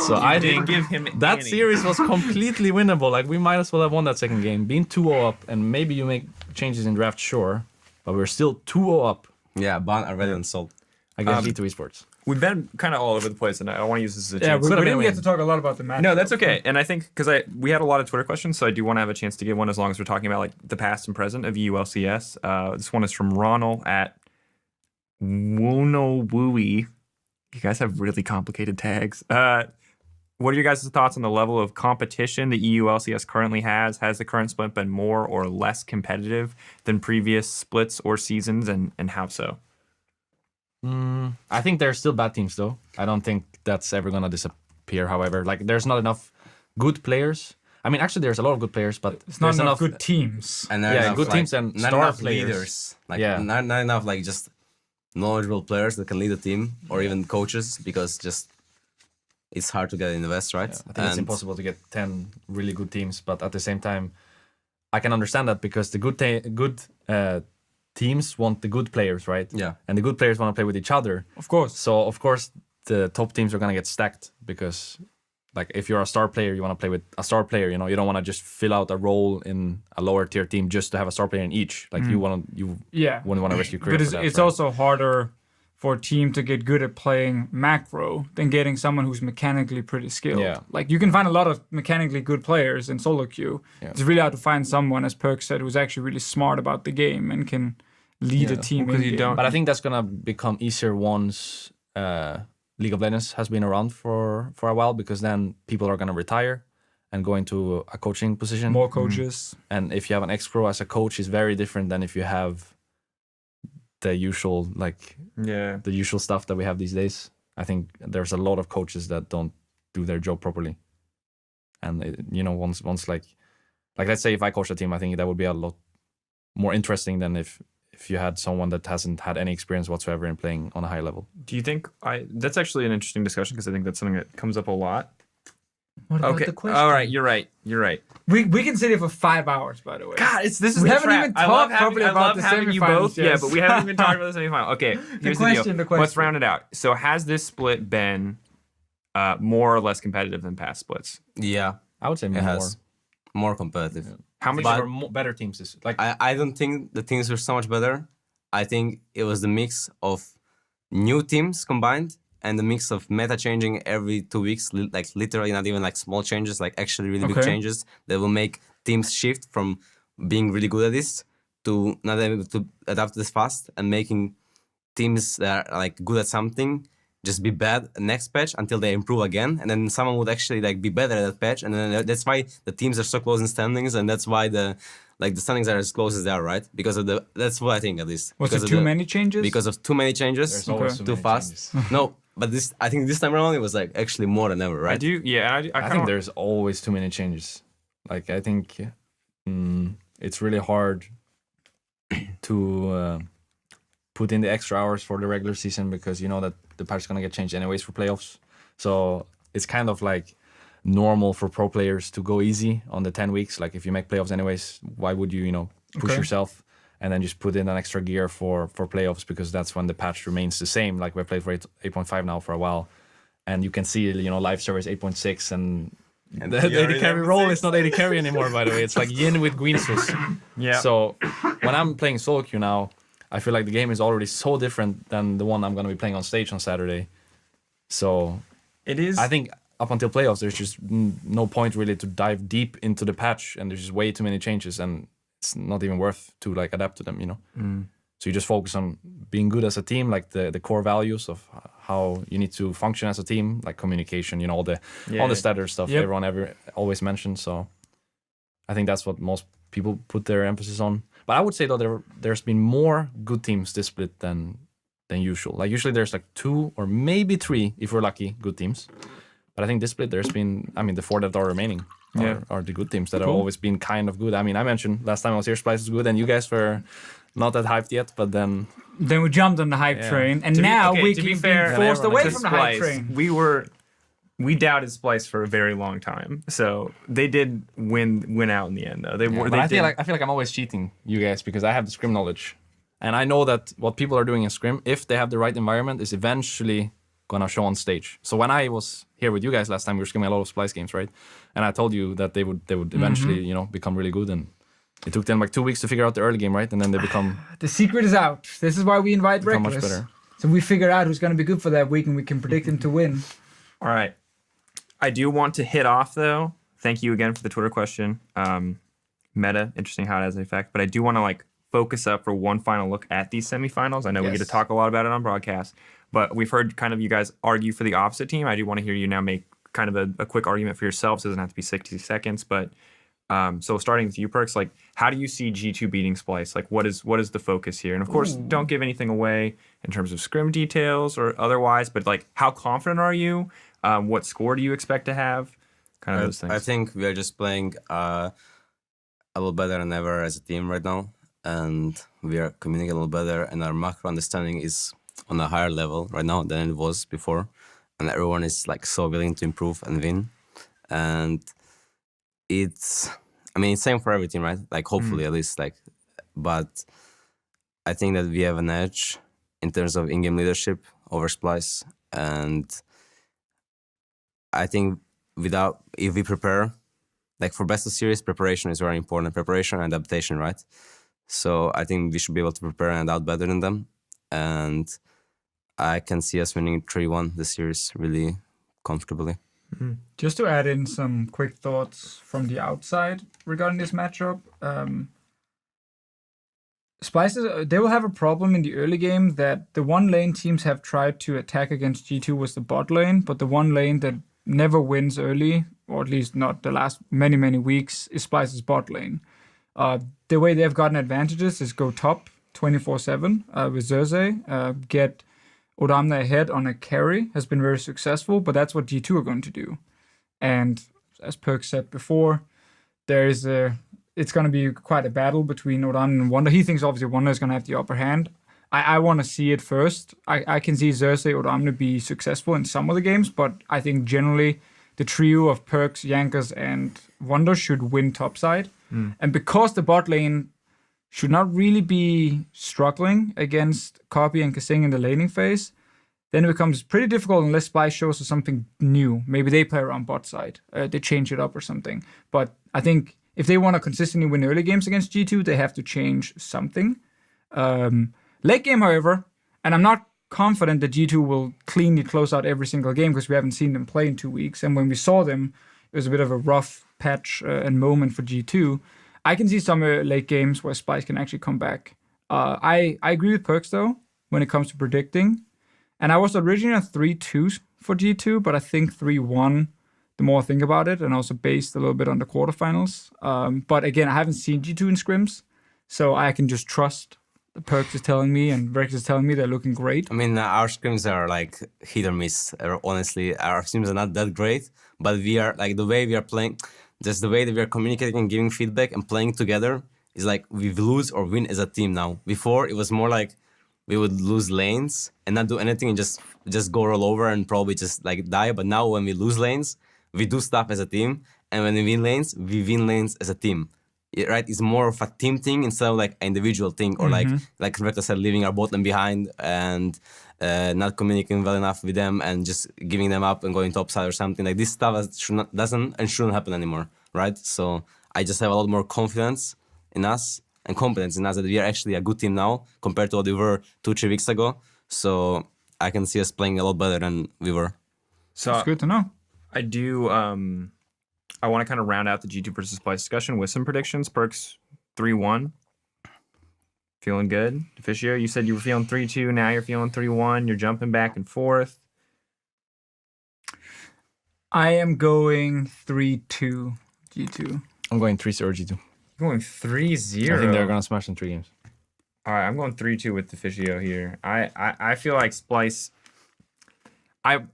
So I didn't give him that Annie. series was completely winnable. Like, we might as well have won that second game. Being 2-0 up, and maybe you make changes in draft, sure. But we're still 2-0 up Yeah, ban Aurelion sold. against G2 Esports. we've been kind of all over the place, and I don't want to use this as a Yeah, chance. we Could've didn't been get to talk a lot about the match. No, that's okay. And I think because we had a lot of Twitter questions, so I do want to have a chance to give one as long as we're talking about like the past and present of EULCS. This one is from Ronald at Woonowooey. You guys have really complicated tags. What are your guys' thoughts on the level of competition the EULCS currently has? Has the current split been more or less competitive than previous splits or seasons, and how so? I think there's still bad teams though. I don't think that's ever gonna disappear. However, like there's not enough good players. I mean, actually, there's a lot of good players, but It's not there's enough good teams. And Yeah, enough, good like, teams and not star enough players. leaders. Like Yeah. not enough like just knowledgeable players that can lead a team or even coaches, because just it's hard to get in the West, right? I think it's impossible to get 10 really good teams, but at the same time, I can understand that because the good teams want the good players, right? Yeah. And the good players want to play with each other. Of course. So of course the top teams are gonna get stacked because, like, if you're a star player, you want to play with a star player. You know, you don't want to just fill out a role in a lower tier team just to have a star player in each. Like you Yeah. wouldn't want to risk your career. But for that, it's right? also harder for a team to get good at playing macro than getting someone who's mechanically pretty skilled. Yeah. Like you can find a lot of mechanically good players in solo queue. Yeah. It's really hard to find someone, as Perkz said, who's actually really smart about the game and can lead a Yeah. team. Well, 'cause you in-game. don't- But I think that's gonna become easier once League of Legends has been around for a while, because then people are gonna retire and go into a coaching position. More coaches. And if you have an ex-pro as a coach, is very different than if you have the usual the usual stuff that we have these days. I think there's a lot of coaches that don't do their job properly. And once like let's say if I coach a team, I think that would be a lot more interesting than if you had someone that hasn't had any experience whatsoever in playing on a high level. Do you think that's actually an interesting discussion, because I think that's something that comes up a lot. What about Okay. the question? All right. You're right. We can sit here for 5 hours, by the way. God, this is We the haven't trap. even I love talked having, properly I about love the having you semifinals, both. yes. Yeah, but we haven't even talked about the semifinal. Okay, here's the question. deal. Let's round it out. So has this split been more or less competitive than past splits? Yeah, I would say it more. has more competitive. How many But- were better teams? Is like I don't think the teams were so much better. I think it was the mix of new teams combined and the mix of meta changing every 2 weeks, like literally not even like small changes, like actually really big Okay. changes that will make teams shift from being really good at this to not able to adapt this fast, and making teams that are like good at something just be bad next patch until they improve again, and then someone would actually like be better at that patch, and then that's why the teams are so close in standings, and that's why the standings are as close as they are, right? Because of that's what I think at least. Was because it of too the- many changes? Because of too many changes, there's always too fast. No, but I think this time around it was like actually more than ever, right? I do. Yeah, I I think kinda- there's always too many changes. Like I think it's really hard to put in the extra hours for the regular season, because you know that the patch is gonna get changed anyways for playoffs. So it's kind of like normal for pro players to go easy on the 10 weeks. Like if you make playoffs anyways, why would you push Okay. yourself and then just put in an extra gear for playoffs, because that's when the patch remains the same. Like we've played for 8.5 now for a while, and you can see live servers 8.6 and the AD carry role is not AD carry anymore, by the way. It's like Yin with Green Swiss. Yeah. So when I'm playing solo queue now, I feel like the game is already so different than the one I'm going to be playing on stage on Saturday. So it is. I think up until playoffs, there's just no point really to dive deep into the patch, and there's just way too many changes, and it's not even worth to like adapt to them, So you just focus on being good as a team, like the core values of how you need to function as a team, like communication, all the standard stuff Yep. everyone always mentions. So I think that's what most people put their emphasis on. But I would say though there's been more good teams this split than usual. Like usually there's like 2 or maybe 3, if we're lucky, good teams. But I think this split there's been, the 4 that are remaining are the good teams that have always been kind of good. I mentioned last time I was here, Splice was good, and you guys were not that hyped yet, but then Then we jumped on the hype Yeah. train, and To be- now okay, we to keep be fair, being forced everyone away to from the hype Splice, train. we doubted Splice for a very long time, so they did win out in the end though. They were. but They I feel did- like I'm always cheating you guys, because I have the scrim knowledge, and I know that what people are doing in scrim, if they have the right environment, is eventually gonna show on stage. So when I was here with you guys last time, we were scrimming a lot of Splice games, right? And I told you that they would eventually become really good, and it took them like 2 weeks to figure out the early game, right? And then they become The secret is out. This is why we invite much Rekkles. better. So So we figure out who's going to be good for that week, and we can predict him to win. All right. I do want to hit off, though. Thank you again for the Twitter question. Meta, interesting how it has an effect. But I do want to focus up for one final look at these semifinals. I know we get to talk a lot about it on broadcast, but we've heard kind of you guys argue for the opposite team. I do want to hear you now make kind of a quick argument for yourselves. It doesn't have to be 60 seconds, but so starting with you, Perkz, how do you see G2 beating Splyce? What is the focus here? And of course, don't give anything away in terms of scrim details or otherwise, but how confident are you? What score do you expect to have? Kind of those things. I think we are just playing a little better than ever as a team right now, and we are communicating a little better, and our macro understanding is on a higher level right now than it was before, and everyone is so willing to improve and win, and it's same for every team, right? Hopefully at least, but I think that we have an edge in terms of in-game leadership over Splyce, and I think if we prepare, for best of series, preparation is very important. Preparation and adaptation, right? So I think we should be able to prepare and adapt better than them. And I can see us winning 3-1 this series really comfortably. Mm-hmm. Just to add in some quick thoughts from the outside regarding this matchup. Splyce, they will have a problem in the early game that the one lane teams have tried to attack against G2 was the bot lane, but the one lane that never wins early, or at least not the last many, many weeks, is Splyce's bot lane. The way they've gotten advantages is go top 24/7 with Xerxes, get Odamna ahead on a carry has been very successful, but that's what G2 are going to do. And as Perkz said before, it's going to be quite a battle between Odamna and Wonder. He thinks obviously Wonder is going to have the upper hand. I want to see it first. I can see Xerxes Odamna be successful in some of the games, but I think generally the trio of Perkz, Jankos, and Wonder should win topside. And because the bot lane should not really be struggling against Copy and Kasing in the laning phase, then it becomes pretty difficult unless Splyce shows us something new. Maybe they play around bot side. They change it up or something. But I think if they want to consistently win early games against G2, they have to change something. Late game, however, and I'm not confident that G2 will cleanly close out every single game because we haven't seen them play in 2 weeks. And when we saw them, it was a bit of a rough patch and moment for G2. I can see some late games where Splyce can actually come back. I agree with Perkz, though, when it comes to predicting. And I was originally at 3-2 for G2, but I think 3-1 the more I think about it, and also based a little bit on the quarterfinals. But again, I haven't seen G2 in scrims, so I can just trust Perkz is telling me and Rekkles is telling me they're looking great. Our scrims are hit or miss. Honestly, our scrims are not that great, but we are the way we are playing, just the way that we are communicating and giving feedback and playing together is we lose or win as a team now. Before, it was more we would lose lanes and not do anything and just go roll over and probably just die. But now when we lose lanes, we do stuff as a team, and when we win lanes as a team. Right, it's more of a team thing instead of an individual thing, or like Rekkles said, leaving our bot lane behind and not communicating well enough with them and just giving them up and going topside or something. This stuff doesn't and shouldn't happen anymore, right? So I just have a lot more confidence in us and competence in us that we are actually a good team now compared to what we were 2-3 weeks ago. So I can see us playing a lot better than we were. So it's good to know. I do. I want to kind of round out the G2 versus Splyce discussion with some predictions. Perkz 3-1. Feeling good. Deficio, you said you were feeling 3-2. Now you're feeling 3-1. You're jumping back and forth. I am going 3-2 G2. I'm going 3-0 G2. You're going 3-0. I think they're going to smash in 3 games. All right, I'm going 3-2 with Deficio here. I feel like Splyce...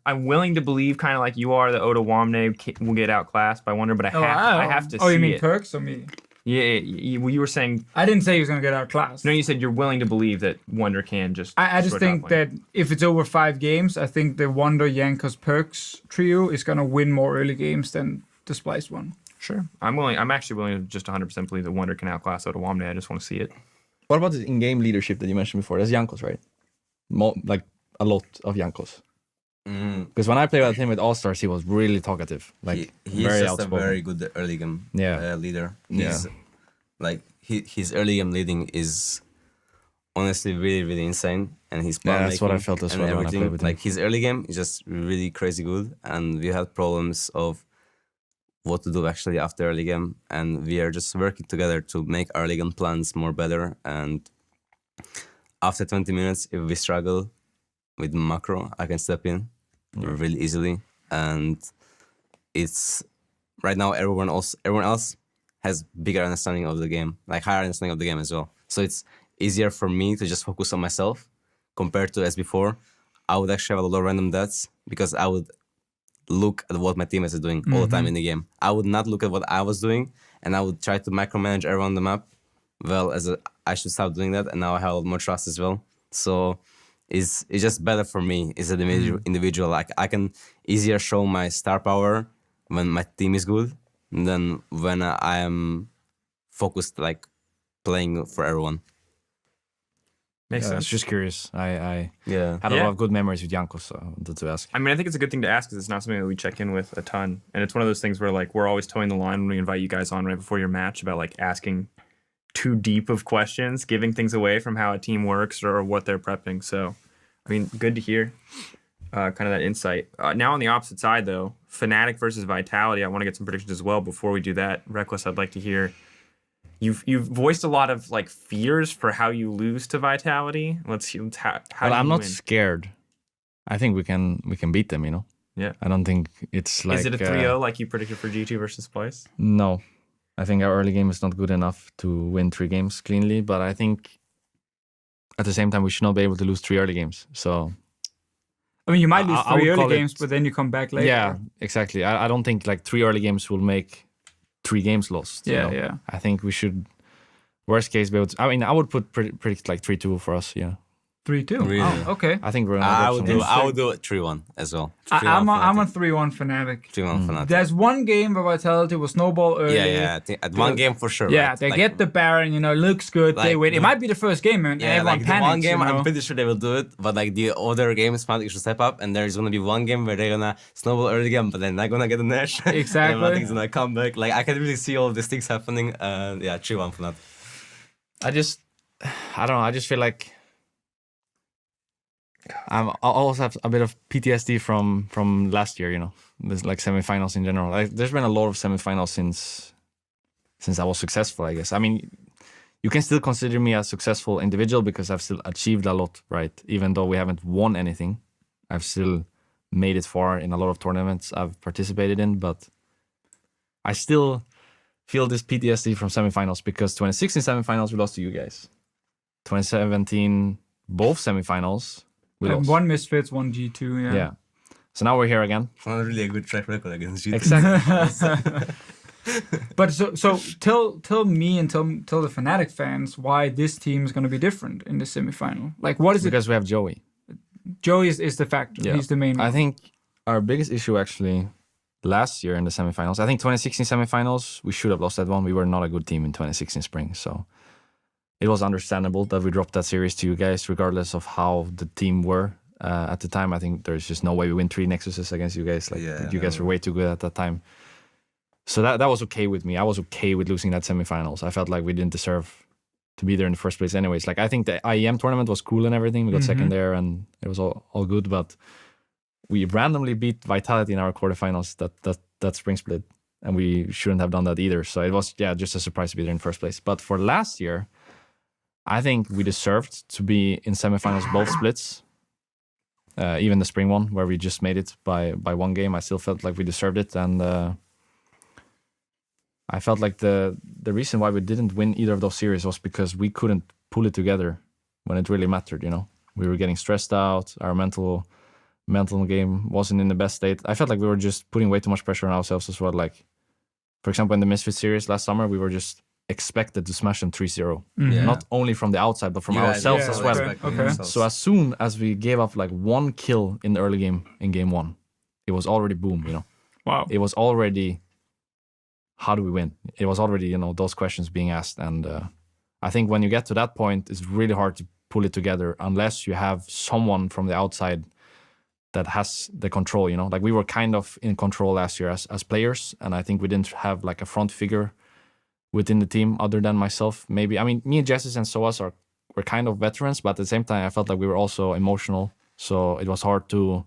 I'm willing to believe, kind of like you are, that Oda Wamne will get outclassed by Wonder, but I have to see it. Oh, you mean Perkz or me? Yeah, you were saying... I didn't say he was going to get outclassed. No, you said you're willing to believe that Wonder can just... I just think that if it's over 5 games, I think the Wonder, Jankos, Perkz trio is going to win more early games than the Splyce one. Sure. I'm actually willing to just 100% believe that Wonder can outclass Oda Wamne. I just want to see it. What about the in-game leadership that you mentioned before? That's Jankos, right? A lot of Jankos. Because when I played with him with All Stars, he was really talkative. He's very just outspoken. a very good early game leader. Yeah. His early game leading is honestly really, really insane. And his Yeah, plan that's what I making felt as and well when I everything. played with him. Like his early game is just really crazy good. And we had problems of what to do actually after early game. And we are just working together to make our early game plans more better. And after 20 minutes, if we struggle with macro, I can step in really easily. And it's right now everyone else has bigger understanding of the game, like higher understanding of the game as well. So it's easier for me to just focus on myself compared to as before. I would actually have a lot of random deaths because I would look at what my teammates are doing all the time in the game. I would not look at what I was doing, and I would try to micromanage everyone on the map. Well, I should stop doing that, and now I have a lot more trust as well. So it's just better for me as an individual. Like I can easier show my star power when my team is good than when I am focused, like playing for everyone. Makes I was sense. just curious. I Yeah. had a Yeah. lot of good memories with Jankos, so I wanted to ask. I mean, I think it's a good thing to ask because it's not something that we check in with a ton. And it's one of those things where, like, we're always towing the line when we invite you guys on right before your match about, like, asking too deep of questions, giving things away from how a team works or what they're prepping. So, I mean, good to hear kind of that insight. Now on the opposite side, though, Fnatic versus Vitality, I want to get some predictions as well. Before we do that, Rekkles, I'd like to hear... You've voiced a lot of like fears for how you lose to Vitality. Let's see how But do I'm you not win? scared. I think we can beat them. You know. Yeah. I don't think it's like. Is it a 3-0 like you predicted for G2 versus Splice? No, I think our early game is not good enough to win 3 games cleanly. But I think at the same time we should not be able to lose 3 early games. So I mean, you might lose I would 3 early call it- games, but then you come back later. yeah, exactly. I don't think like 3 early games will make 3 games lost. you Yeah, know? yeah. I think we should, worst case, be able to. I mean, I would predict like 3-2 for us. Yeah, 3-2. Really? Oh, okay. I think we're gonna. I drop would some do games. it 3-1 as well. I'm a Fnatic. 3-1 Fnatic. 3-1 Fnatic. There's one game where Vitality will snowball early. Yeah. I think at one game for sure. Yeah, right? they Like, get the Baron, looks good, they like win. It the- might be the first game, and Yeah, everyone like panics. the one game, you know? I'm pretty sure they will do it. But like the other games, Fnatic should step up, and there's gonna be one game where they're gonna snowball early game, but they're not gonna get a Nash. Exactly. And Fnatic's gonna come back. Like I can really see all these things happening. Yeah, 3-1 Fnatic. I don't know. I just feel like I also have a bit of PTSD from last year. You know, there's like semifinals in general. Like, there's been a lot of semifinals since I was successful. I guess. I mean, you can still consider me a successful individual because I've still achieved a lot, right? Even though we haven't won anything, I've still made it far in a lot of tournaments I've participated in. But I still feel this PTSD from semifinals because 2016 semifinals we lost to you guys. 2017 both semifinals we lost. One Misfits, one G2, Yeah. So now we're here again. Not really a good track record against G2. Exactly. But so tell me and tell the Fnatic fans why this team is going to be different in the semifinal. Like, what is it? Because we have Joey. Joey is the factor. Yeah. He's the main. I think our biggest issue actually last year in the semifinals, I think 2016 semifinals, we should have lost that one. We were not a good team in 2016 spring. So it was understandable that we dropped that series to you guys, regardless of how the team were at the time. I think there's just no way we win 3 Nexuses against you guys. Like you guys were way too good at that time. So that was okay with me. I was okay with losing that semifinals. I felt like we didn't deserve to be there in the first place anyways. Like I think the IEM tournament was cool and everything. We got second there and it was all good, but we randomly beat Vitality in our quarterfinals that spring split, and we shouldn't have done that either. So it was just a surprise to be there in the first place. But for last year, I think we deserved to be in semifinals both splits. Even the spring one where we just made it by one game, I still felt like we deserved it, and I felt like the reason why we didn't win either of those series was because we couldn't pull it together when it really mattered. We were getting stressed out. Our mental game wasn't in the best state. I felt like we were just putting way too much pressure on ourselves as well. Like, for example, in the Misfit series last summer, we were just expected to smash them 3-0. Yeah. Not only from the outside, but from ourselves as well. Okay. So as soon as we gave up like 1 kill in the early game, in game 1, it was already boom, Wow. It was already, how do we win? It was already, those questions being asked. And I think when you get to that point, it's really hard to pull it together unless you have someone from the outside that has the control, Like we were kind of in control last year as players, and I think we didn't have like a front figure within the team other than myself. Maybe, I mean, me and Jessis and Soas are we're kind of veterans, but at the same time, I felt like we were also emotional. So it was hard to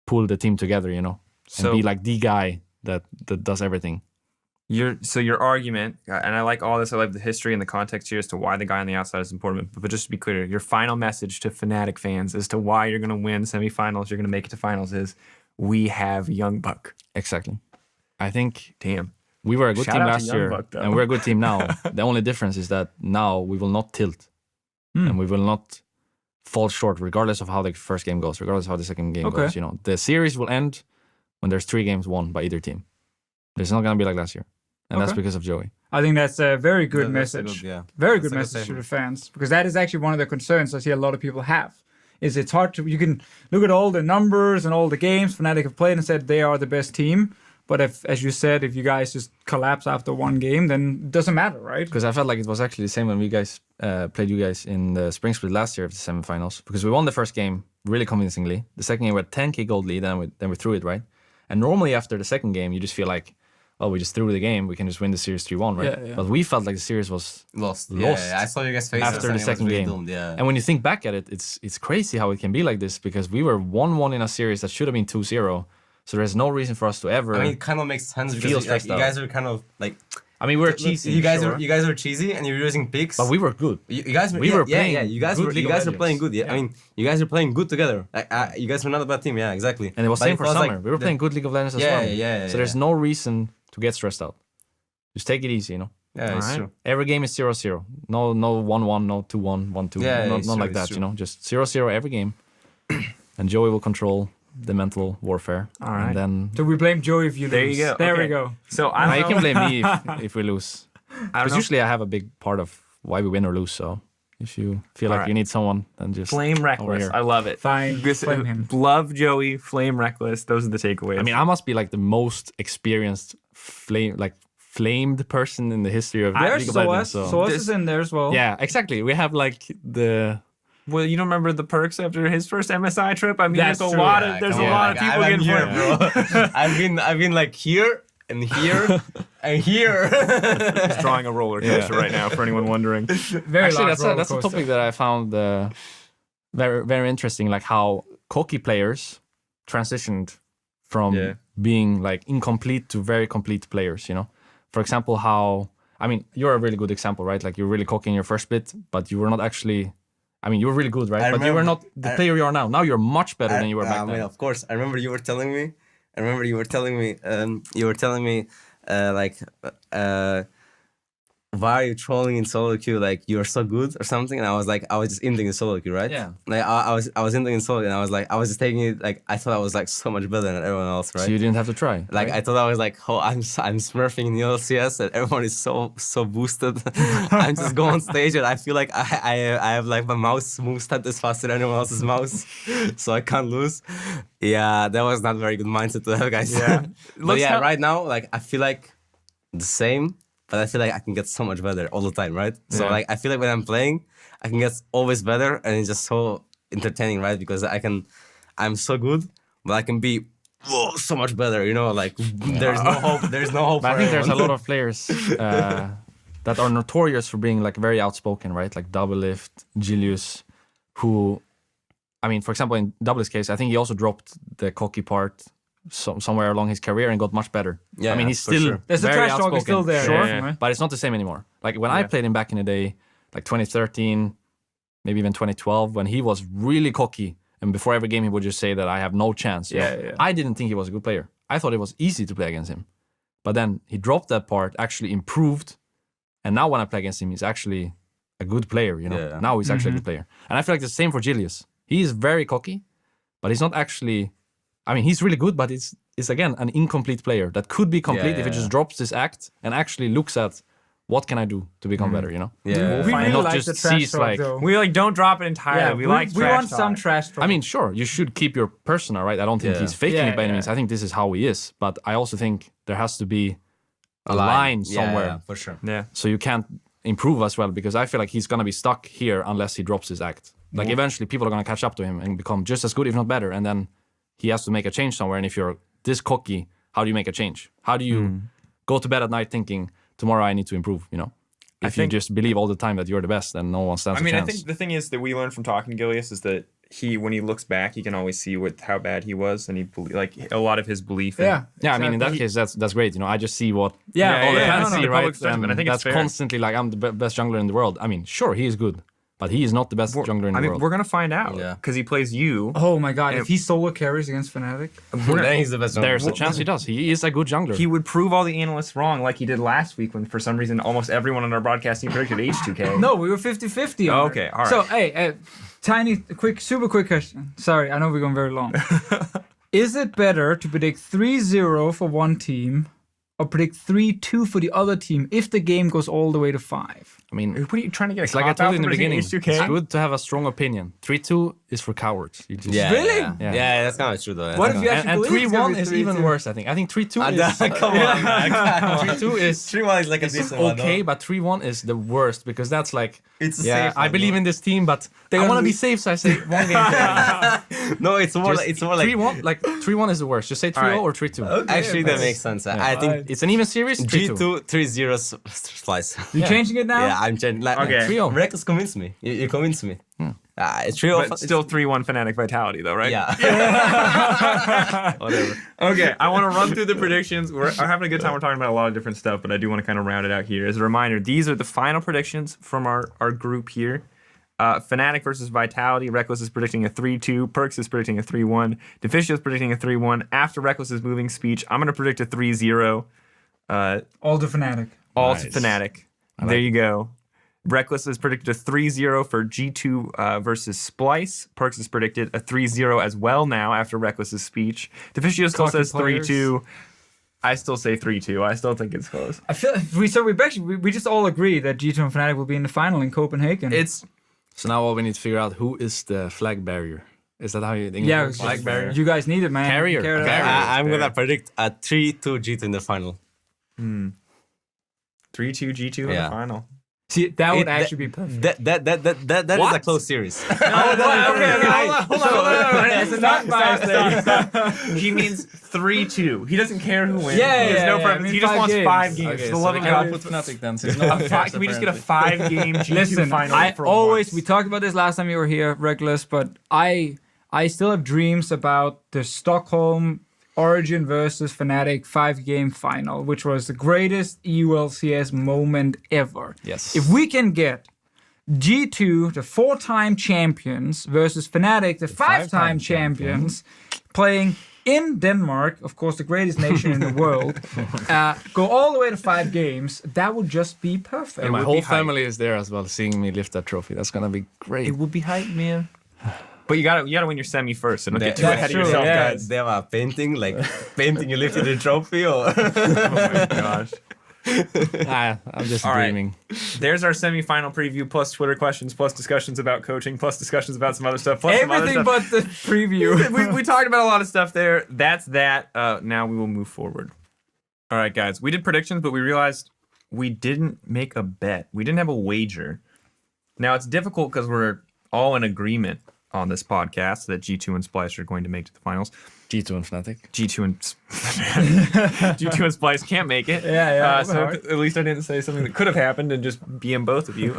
pull the team together, you know, and be like the guy that does everything. Your argument, and I like all this. I like the history and the context here as to why the guy on the outside is important. But just to be clear, your final message to Fnatic fans as to why you're going to win semifinals, you're going to make it to finals is, we have Young Buck. Exactly. I think. Damn. We were a good Shout team out to last Young year, Buck, though. and we're a good team now. The only difference is that now we will not tilt, and we will not fall short, regardless of how the first game goes, regardless of how the second game goes. You know, the series will end when there's 3 games won by either team. It's not gonna be like last year, and that's because of Joey. I think that's a very good That's a message. good- Very That's good a good message to statement. the fans, because that is actually one of the concerns I see a lot of people have. Is it's hard to, you can look at all the numbers and all the games Fnatic have played and said they are the best team. But if, as you said, if you guys just collapse after one game, then it doesn't matter, right? Because I felt like it was actually the same when we guys played you guys in the spring split last year of the semifinals. Because we won the first game really convincingly. The second game we had 10k gold lead, and then we threw it, right? And normally after the second game, you just feel like, oh, we just threw the game, we can just win the series 3-1, right? Yeah. But we felt like the series was Lost. Lost. Yeah, I saw you guys' faces after and the it was second really game. doomed, yeah. And when you think back at it, it's crazy how it can be like this, because we were 1-1 in a series that should have been 2-0. So there's no reason for us to ever. I mean, it kind of makes sense Feel because stressed you out. guys are kind of like. I mean, we're cheesy. You guys sure, are cheesy and you're using picks. but we were good. You guys were, we were playing You guys good were, League you of guys were Legends. playing good. Yeah. I mean, you guys are playing good together. You guys were not a bad team. Yeah, exactly. And it was But same for was summer. like We were playing good League of Legends as Yeah, well. yeah. So there's no reason to get stressed out. Just take it easy, you know. Yeah, it's Alright. true. Every game is 0-0. No 1-1, no 2-1, 1-2. Yeah, not it's not true, like it's that, true. you know. Just 0-0 every game. And Joey will control the mental warfare. All right. And then So we blame Joey if you There lose. you go. There Okay. we go. So I now don't you know. can blame me if we lose. I don't Because know. usually I have a big part of why we win or lose. So if you feel like Alright. you need someone, then just Flame over Reckless. here. I love it. Fine. This- Blame him. Love Joey. Flame Reckless. Those are the takeaways. I mean, I must be like the most experienced flamed person in the history of There's League of Legends. Soas. So. Soas This- is in there as well. Yeah, exactly. We have like the well, you don't remember the Perkz after his first MSI trip? I mean, That's there's a true. lot Yeah, of there's come a on, lot of like, people I'm getting here, flamed. bro. I've been like here and here and here. He's drawing a roller coaster right now for anyone wondering. Very actually large that's a roller topic that I found very very interesting. Like how cocky players transitioned from Yeah. being like incomplete to very complete players. You know, for example, how I mean, you're a really good example, right? Like you're really cocky in your first bit, but you were not actually. I mean, you were really good, right? I But you were remember- not the player you are now. Now you're much better than you were back I mean, then. of course. I remember you were telling me. Like, why are you trolling in solo queue? Like you're so good or something. And I was just ending in solo queue, right? Yeah. Like I was ending in solo, and I was just taking it. Like I thought I was like so much better than everyone else, right? So you didn't have to try. Like I thought I was like, oh, I'm smurfing in the LCS and everyone is so boosted. I'm just going on stage and I feel like I have like my mouse moveset is faster than anyone else's mouse, so I can't lose. Yeah, that was not a very good mindset to have, guys. Yeah. But Let's yeah, help- right now like I feel like the same, but I feel like I can get so much better all the time, right? So Yeah. like I feel like when I'm playing, I can get always better and it's just so entertaining, right? Because I'm so good, but I can be so much better, you know, like there's no hope. There's no hope. But I for think there's a anyone. lot of players that are notorious for being like very outspoken, right? Like Double Lift, Julius, who, I mean, for example, in Double's case, I think he also dropped the cocky part somewhere along his career and got much better. Yeah, I mean, he's for still sure. There's the very trash talk is still outspoken, there. sure, Yeah, yeah. but it's not the same anymore. Like when I played him back in the day, like 2013, maybe even 2012, when he was really cocky, and before every game he would just say that I have no chance. you know. Yeah. I didn't think he was a good player. I thought it was easy to play against him. But then he dropped that part, actually improved, and now when I play against him, he's actually a good player, you know. Yeah. Now he's actually a good player. And I feel like the same for Julius. He is very cocky, but he's not actually, I mean, he's really good, but it's again an incomplete player that could be complete if he just drops this act and actually looks at what can I do to become better, you know? Yeah. We And really not like just the trash sees, talk, like- though. We like don't drop it entirely. Yeah, we like we trash want talk. some trash talk. I mean, sure, you should keep your persona, right? I don't think Yeah. he's faking Yeah, it by any yeah. means. I think this is how he is. But I also think there has to be a line. line Yeah, somewhere. yeah, for sure. Yeah. So you can't improve as well, because I feel like he's going to be stuck here unless he drops his act. Like eventually people are going to catch up to him and become just as good, if not better. And then he has to make a change somewhere. And if you're this cocky, how do you make a change? How do you go to bed at night thinking, tomorrow I need to improve, you know? if you just believe all the time that you're the best, then no one stands I mean, a I chance. think the thing is that we learned from talking to Gilius is that when he looks back, he can always see how bad he was, and a lot of his belief. Yeah, I mean, in that case, that's great. You know, I just see what all the yeah, fans see, the right? public sentiment. I think that's it's fair. constantly like, I'm the best jungler in the world. I mean, sure, he is good, but he is not the best jungler in the world. We're gonna find out because he plays you. Oh my god, if he solo carries against Fnatic. Then he's the best. There's a chance he does. He is a good jungler. He would prove all the analysts wrong, like he did last week when, for some reason, almost everyone on our broadcast team predicted H2K. No, we were 50-50 on Okay, it. all right. So, hey, super quick question. Sorry, I know we're going very long. Is it better to predict 3-0 for one team or predict 3-2 for the other team if the game goes all the way to 5? I mean, What are you trying to get? it's like I told you in the beginning. H2K? It's good to have a strong opinion. 3-2 is for cowards. You just, Yeah, Really? Yeah, that's kind of true though. What if you And actually believe it's gonna 3-1 be is even 3-2? worse. I think 3-2 is Come on, man. 3-2 is 3-1 is like a decent one. okay, but 3-1 is the worst because that's like, It's a yeah, safe I one, believe no? in this team, but I want to be safe, so I say one game. No, it's more like 3-1. Like 3-1 is the worst. Just say 3-0 Alright. or 3-2. Actually, that makes sense. I think It's an even series. 3-2. G2 3-0 slice. You changing it now? Yeah, I'm changing. Like, Okay. 3-0. Reckless convinced me. You convinced me. It's 3-0. But still 3-1 Fnatic Vitality, though, right? Yeah. Whatever. Okay, I want to run through the predictions. We're having a good time. We're talking about a lot of different stuff, but I do want to kind of round it out here. As a reminder, these are the final predictions from our group here. Fnatic versus Vitality. Rekkles is predicting a 3-2. Perkz is predicting a 3-1. Deficio is predicting a 3-1. After Rekkles' moving speech, I'm going to predict a 3-0. All to Fnatic. All Nice. to Fnatic. There you go. Rekkles has predicted a 3-0 for G2 versus Splice. Perkz has predicted a 3-0 as well now after Rekkles' speech. Deficio still Cocky says players. 3-2. I still say 3-2. I still think it's close. I feel we just all agree that G2 and Fnatic will be in the final in Copenhagen. So now all we need to figure out who is the flag barrier. Is that how you think? yeah, Flag barrier. you guys need it, man. Carrier. Carry it Carrier. out. I'm gonna predict a 3-2 G2 in the final. 3-2 G2 in the Yeah. final. See, that would It- actually be perfect. That is a close series. Hold on. It's a not biased thing. He means 3-2. He doesn't care who wins. Yeah, He has yeah, no yeah. preference. I mean, He just 5 wants games. 5 games. Okay, For the so love we of cannot God. put Fnatic then. Since no one cares, Can we just get a apparently. 5-game G2 Listen, final? I for always once? we talked about this last time you were here, Rekkles, but I still have dreams about the Stockholm Origin versus Fnatic 5-game final, which was the greatest EULCS moment ever. Yes. If we can get G2, the 4-time champions, versus Fnatic, the 5-time champions, playing in Denmark, of course, the greatest nation in the world, go all the way to 5 games, that would just be perfect. And my would whole be hype. family is there as well, seeing me lift that trophy. That's gonna be great. It would be hype, man. But you gotta win your semi first, so don't get too That's ahead of true, yourself, yeah. guys. They have a painting, like painting you lifted the trophy, or Oh my gosh. I'm just All right. dreaming. There's our semi-final preview, plus Twitter questions, plus discussions about coaching, plus discussions about some other stuff, plus some other Everything stuff. but the preview. we talked about a lot of stuff there. That's that. Now we will move forward. All right, guys. We did predictions, but we realized we didn't make a bet. We didn't have a wager. Now, it's difficult because we're all in agreement on this podcast that G2 and Splice are going to make to the finals. G2 and Fnatic. G2 and G2 and Splice can't make it. Yeah, So at least I didn't say something that could have happened and just BM both of you.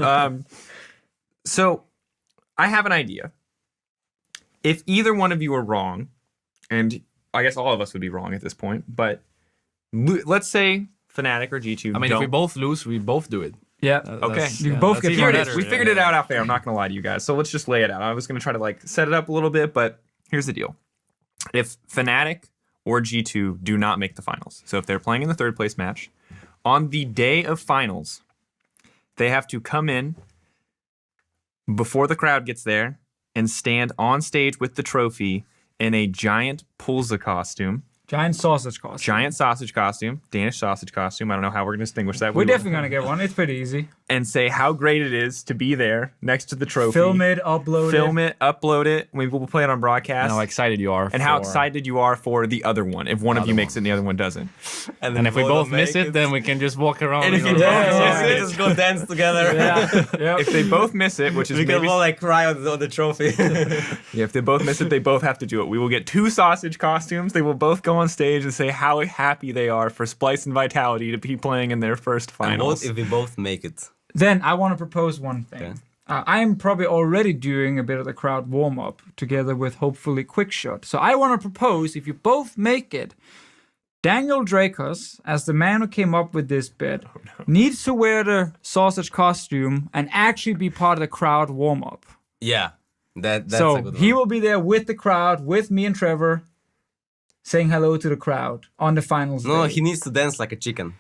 So I have an idea. If either one of you are wrong, and I guess all of us would be wrong at this point, but let's say Fnatic or G2. I mean, if we both lose, we both do it. Yeah. Okay. You both that's get even Here it points. is. better. We figured it out there. I'm not going to lie to you guys. So let's just lay it out. I was going to try to set it up a little bit, but here's the deal. If Fnatic or G2 do not make the finals, so if they're playing in the 3rd place match, on the day of finals, they have to come in before the crowd gets there and stand on stage with the trophy in a giant Pulsa costume. Giant sausage costume. Giant sausage costume, Danish sausage costume. I don't know how we're going to distinguish that. We're We will. definitely gonna get one. It's pretty easy. And say how great it is to be there next to the trophy. Film it, upload Film it. it, upload it. We will play it on broadcast. And how excited you are. And how for- excited you are for the other one. If one of you makes it and the other one doesn't. And if we both miss it, then we can just walk around. And if you know, both Yeah, miss we it, can just go dance together. Yeah. if they both miss it, which is We can maybe, all like cry on the trophy. yeah, if they both miss it, they both have to do it. We will get 2 sausage costumes. They will both go on stage and say how happy they are for Splice and Vitality to be playing in their first And what finals. if we both make it? Then I want to propose one thing. Okay. I am probably already doing a bit of the crowd warm up together with hopefully Quick Shot. So I want to propose, if you both make it, Daniel Drakos, as the man who came up with this bit, needs to wear the sausage costume and actually be part of the crowd warm up. Yeah, that's a So good he one. will be there with the crowd, with me and Trevor, saying hello to the crowd on the finals No, day. he needs to dance like a chicken.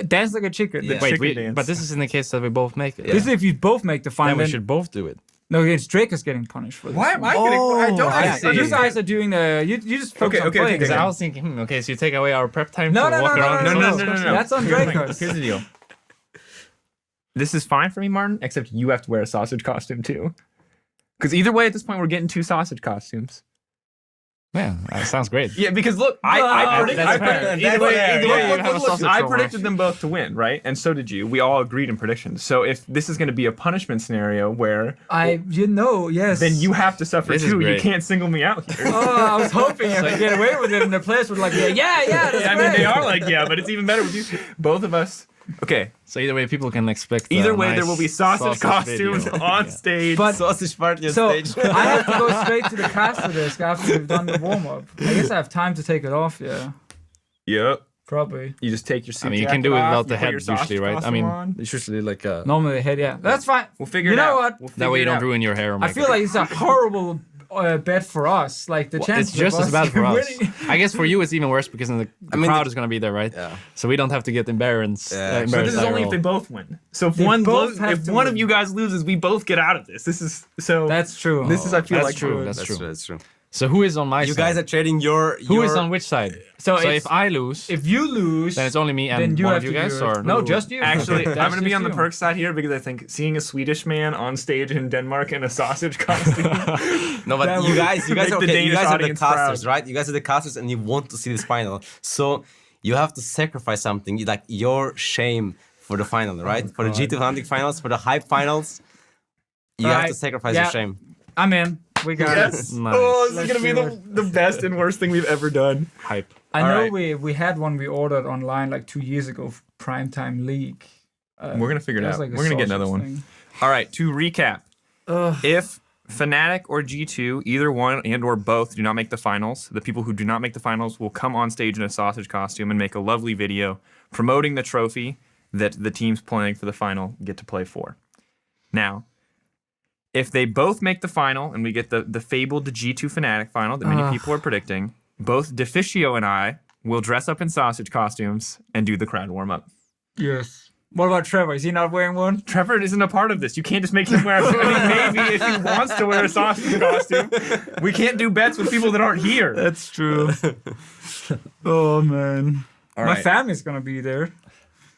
Dance like a chicken. Yeah. Wait, Chicken dance. but this is in the case that we both make it. Yeah. This is if you both make the final. Then we then- should both do it. No, it's Drake is getting punished for this. Why am I one. getting? I don't I understand. see. You guys are doing the. You just focus on okay, playing. Because okay. I was thinking, okay, so you take away our prep time No, to no, walk no, around. no, no, no, no, no. That's on Dracos. Here's the deal. This is fine for me, Martin, except you have to wear a sausage costume too. Because either way, at this point, we're getting 2 sausage costumes. Yeah, that sounds great. Yeah, because look, I predicted. That's fair. Either way, fair. either way, Yeah, you have a sausage I roll. predicted them both to win, right? And so did you. We all agreed in predictions. So if this is going to be a punishment scenario where Yes. then you have to suffer This is too. You great. can't single me out here. Oh, I was hoping I could get away with it, and the players would like, yeah, that's I mean, great. they are like, yeah, but it's even better with you. Both of us. Okay. So either way, people can expect. Either a way, nice there will be sausage costumes video. on Yeah. stage. But- Sausage party on So stage. I have to go straight to the cast of this after we've done the warm up. I guess I have time to take it off. Yeah, Yep. probably. You just take your suit I mean, you can jacket do it off, without you the put head your sausage usually, right? I costume mean, on. it's usually like a. Normally the head. Yeah, that's fine. We'll figure You it know out. what? We'll That way figure you it don't out. ruin your hair or I makeup. feel like it's a horrible bet for us. Like the Well, chances it's just of as us bad for us. winning- I guess for you it's even worse because then the mean, crowd is gonna be there, right? Yeah. So we don't have to get embarrassed. Yeah. So embarrassed this is only if IRL. they both win. So if They one both have if to one of win. you guys loses, we both get out of this. This is so. That's true. This is I feel That's like true. good. That's true. That's true. So who is on my You side? guys are trading your. Who is on which side? So So it's- if I lose, If you lose, then it's only me then and you one have of you to guys, do it. or No, just you. Actually, I'm That's going to be just on the you. Perkz side here because I think seeing a Swedish man on stage in Denmark in a sausage costume. No, but That you would guys make are the okay. You Danish guys are the audience casters, proud. right? You guys are the casters, and you want to see this final. So you have to sacrifice something, like your shame for the final, right? For the G200 finals, for the hype finals, you have Right. to sacrifice Yeah. your shame. I'm in. We got it. Yes. Nice. Oh, this Let's is going to be do the best and worst thing we've ever done. hype. I All know right. we had one we ordered online like 2 years ago, for Primetime League. We're going to figure it That was out. like a We're going to get another sausage one. thing. All right, to recap. If Fnatic or G2, either one and or both, do not make the finals, the people who do not make the finals will come on stage in a sausage costume and make a lovely video promoting the trophy that the teams playing for the final get to play for. Now, if they both make the final and we get the fabled G2 Fnatic final that many people are predicting, both Deficio and I will dress up in sausage costumes and do the crowd warm-up. Yes. What about Trevor? Is he not wearing one? Trevor isn't a part of this. You can't just make him wear. I mean, maybe if he wants to wear a sausage costume, we can't do bets with people that aren't here. That's true. Oh man. All My right. family's gonna be there.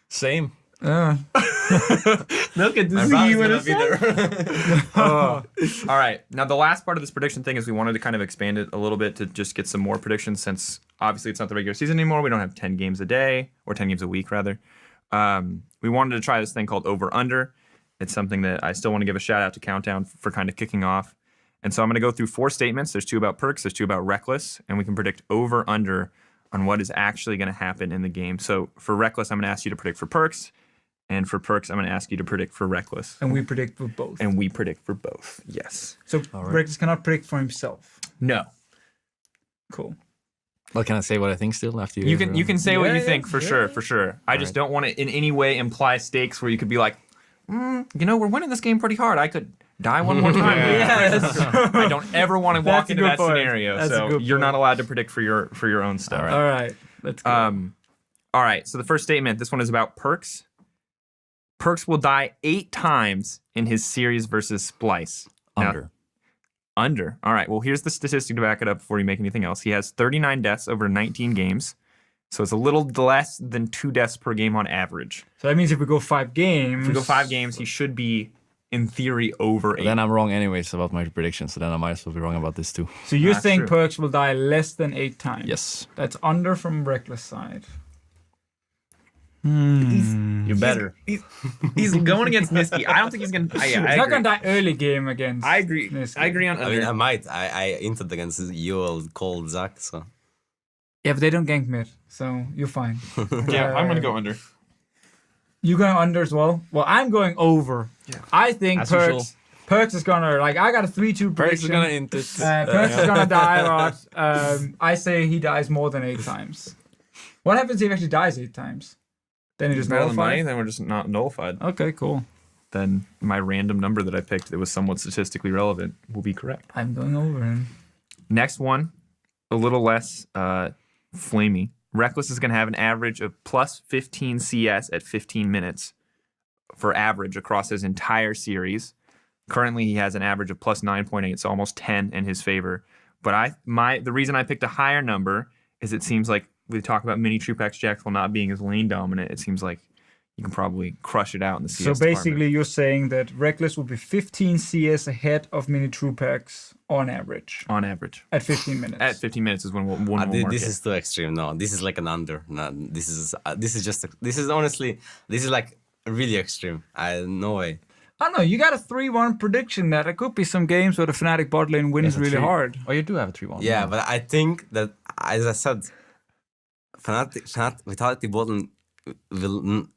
Same. They'll get to My see brother's you in gonna a be there. All right. Now the last part of this prediction thing is we wanted to kind of expand it a little bit to just get some more predictions since obviously it's not the regular season anymore. We don't have 10 games a day or 10 games a week rather. We wanted to try this thing called over under. It's something that I still want to give a shout out to Countdown for kind of kicking off. And so I'm going to go through 4 statements. There's 2 about Perkz, there's 2 about Rekkles, and we can predict over under on what is actually going to happen in the game. So for Rekkles, I'm going to ask you to predict for Perkz, and for Perkz, I'm going to ask you to predict for Rekkles. And we predict for both. And we predict for both. Yes. So Rekkles cannot predict for himself. No. Cool. Well, can I say what I think still after You can say what you think for yeah. sure. I just don't want to in any way imply stakes where you could be like, we're winning this game pretty hard. I could die one more time. Yeah, that's true. I don't ever want to walk That's a into good that point. scenario. That's a So good you're point. not allowed to predict for your own stuff. All right. Let's go. All right. So the first statement. This one is about Perkz. Perkz will die 8 times in his series versus Splice. Now, Under. Under. All right. Well, here's the statistic to back it up before you make anything else. He has 39 deaths over 19 games. So it's a little less than 2 deaths per game on average. So that means if we go 5 games. If we go 5 games, he should be, in theory, over 8. Then I'm wrong anyways about my predictions, so then I might as well be wrong about this too. So you That's think true. Perkz will die less than 8 times? Yes. That's under from Rekkles' side. You better. He's going against Niski. I don't think he's going to. He's not gonna die early game against. I agree. Niski. I agree on I under. mean, I might. I entered against you cold Zach, so. Yeah, but they don't gank mid, so you're fine. yeah, I'm going to go under. You going under as well? Well, I'm going over. Yeah. I think As usual. Perkz is gonna I got a 3-2 prediction. Perkz is gonna int it. Perkz is gonna die a lot. I say he dies more than 8 times. What happens if he actually dies 8 times? Then he just Better than money, nullified? then we're just not nullified. Okay, cool. Then my random number that I picked that was somewhat statistically relevant will be correct. I'm going over him. Next one, a little less flamey. Rekkles is going to have an average of plus 15 CS at 15 minutes for average across his entire series. Currently, he has an average of plus 9.8, so almost 10 in his favor. But the reason I picked a higher number is it seems like we talk about mini Truepax Jackal not being as lane dominant. It seems like you can probably crush it out in the CS So basically, department. you're saying that Rekkles will be 15 CS ahead of Mini Truepax on average On average. at 15 minutes. At 15 minutes is when we'll mark This it. is too extreme. No, this is like an under. No, this is honestly, this is like really extreme. No way. I don't know. You got a 3-1 prediction that there could be some games where the Fnatic bot lane wins really hard. Oh, you do have a 3-1. Yeah, but I think that, as I said, Fnatic Vitality bottom will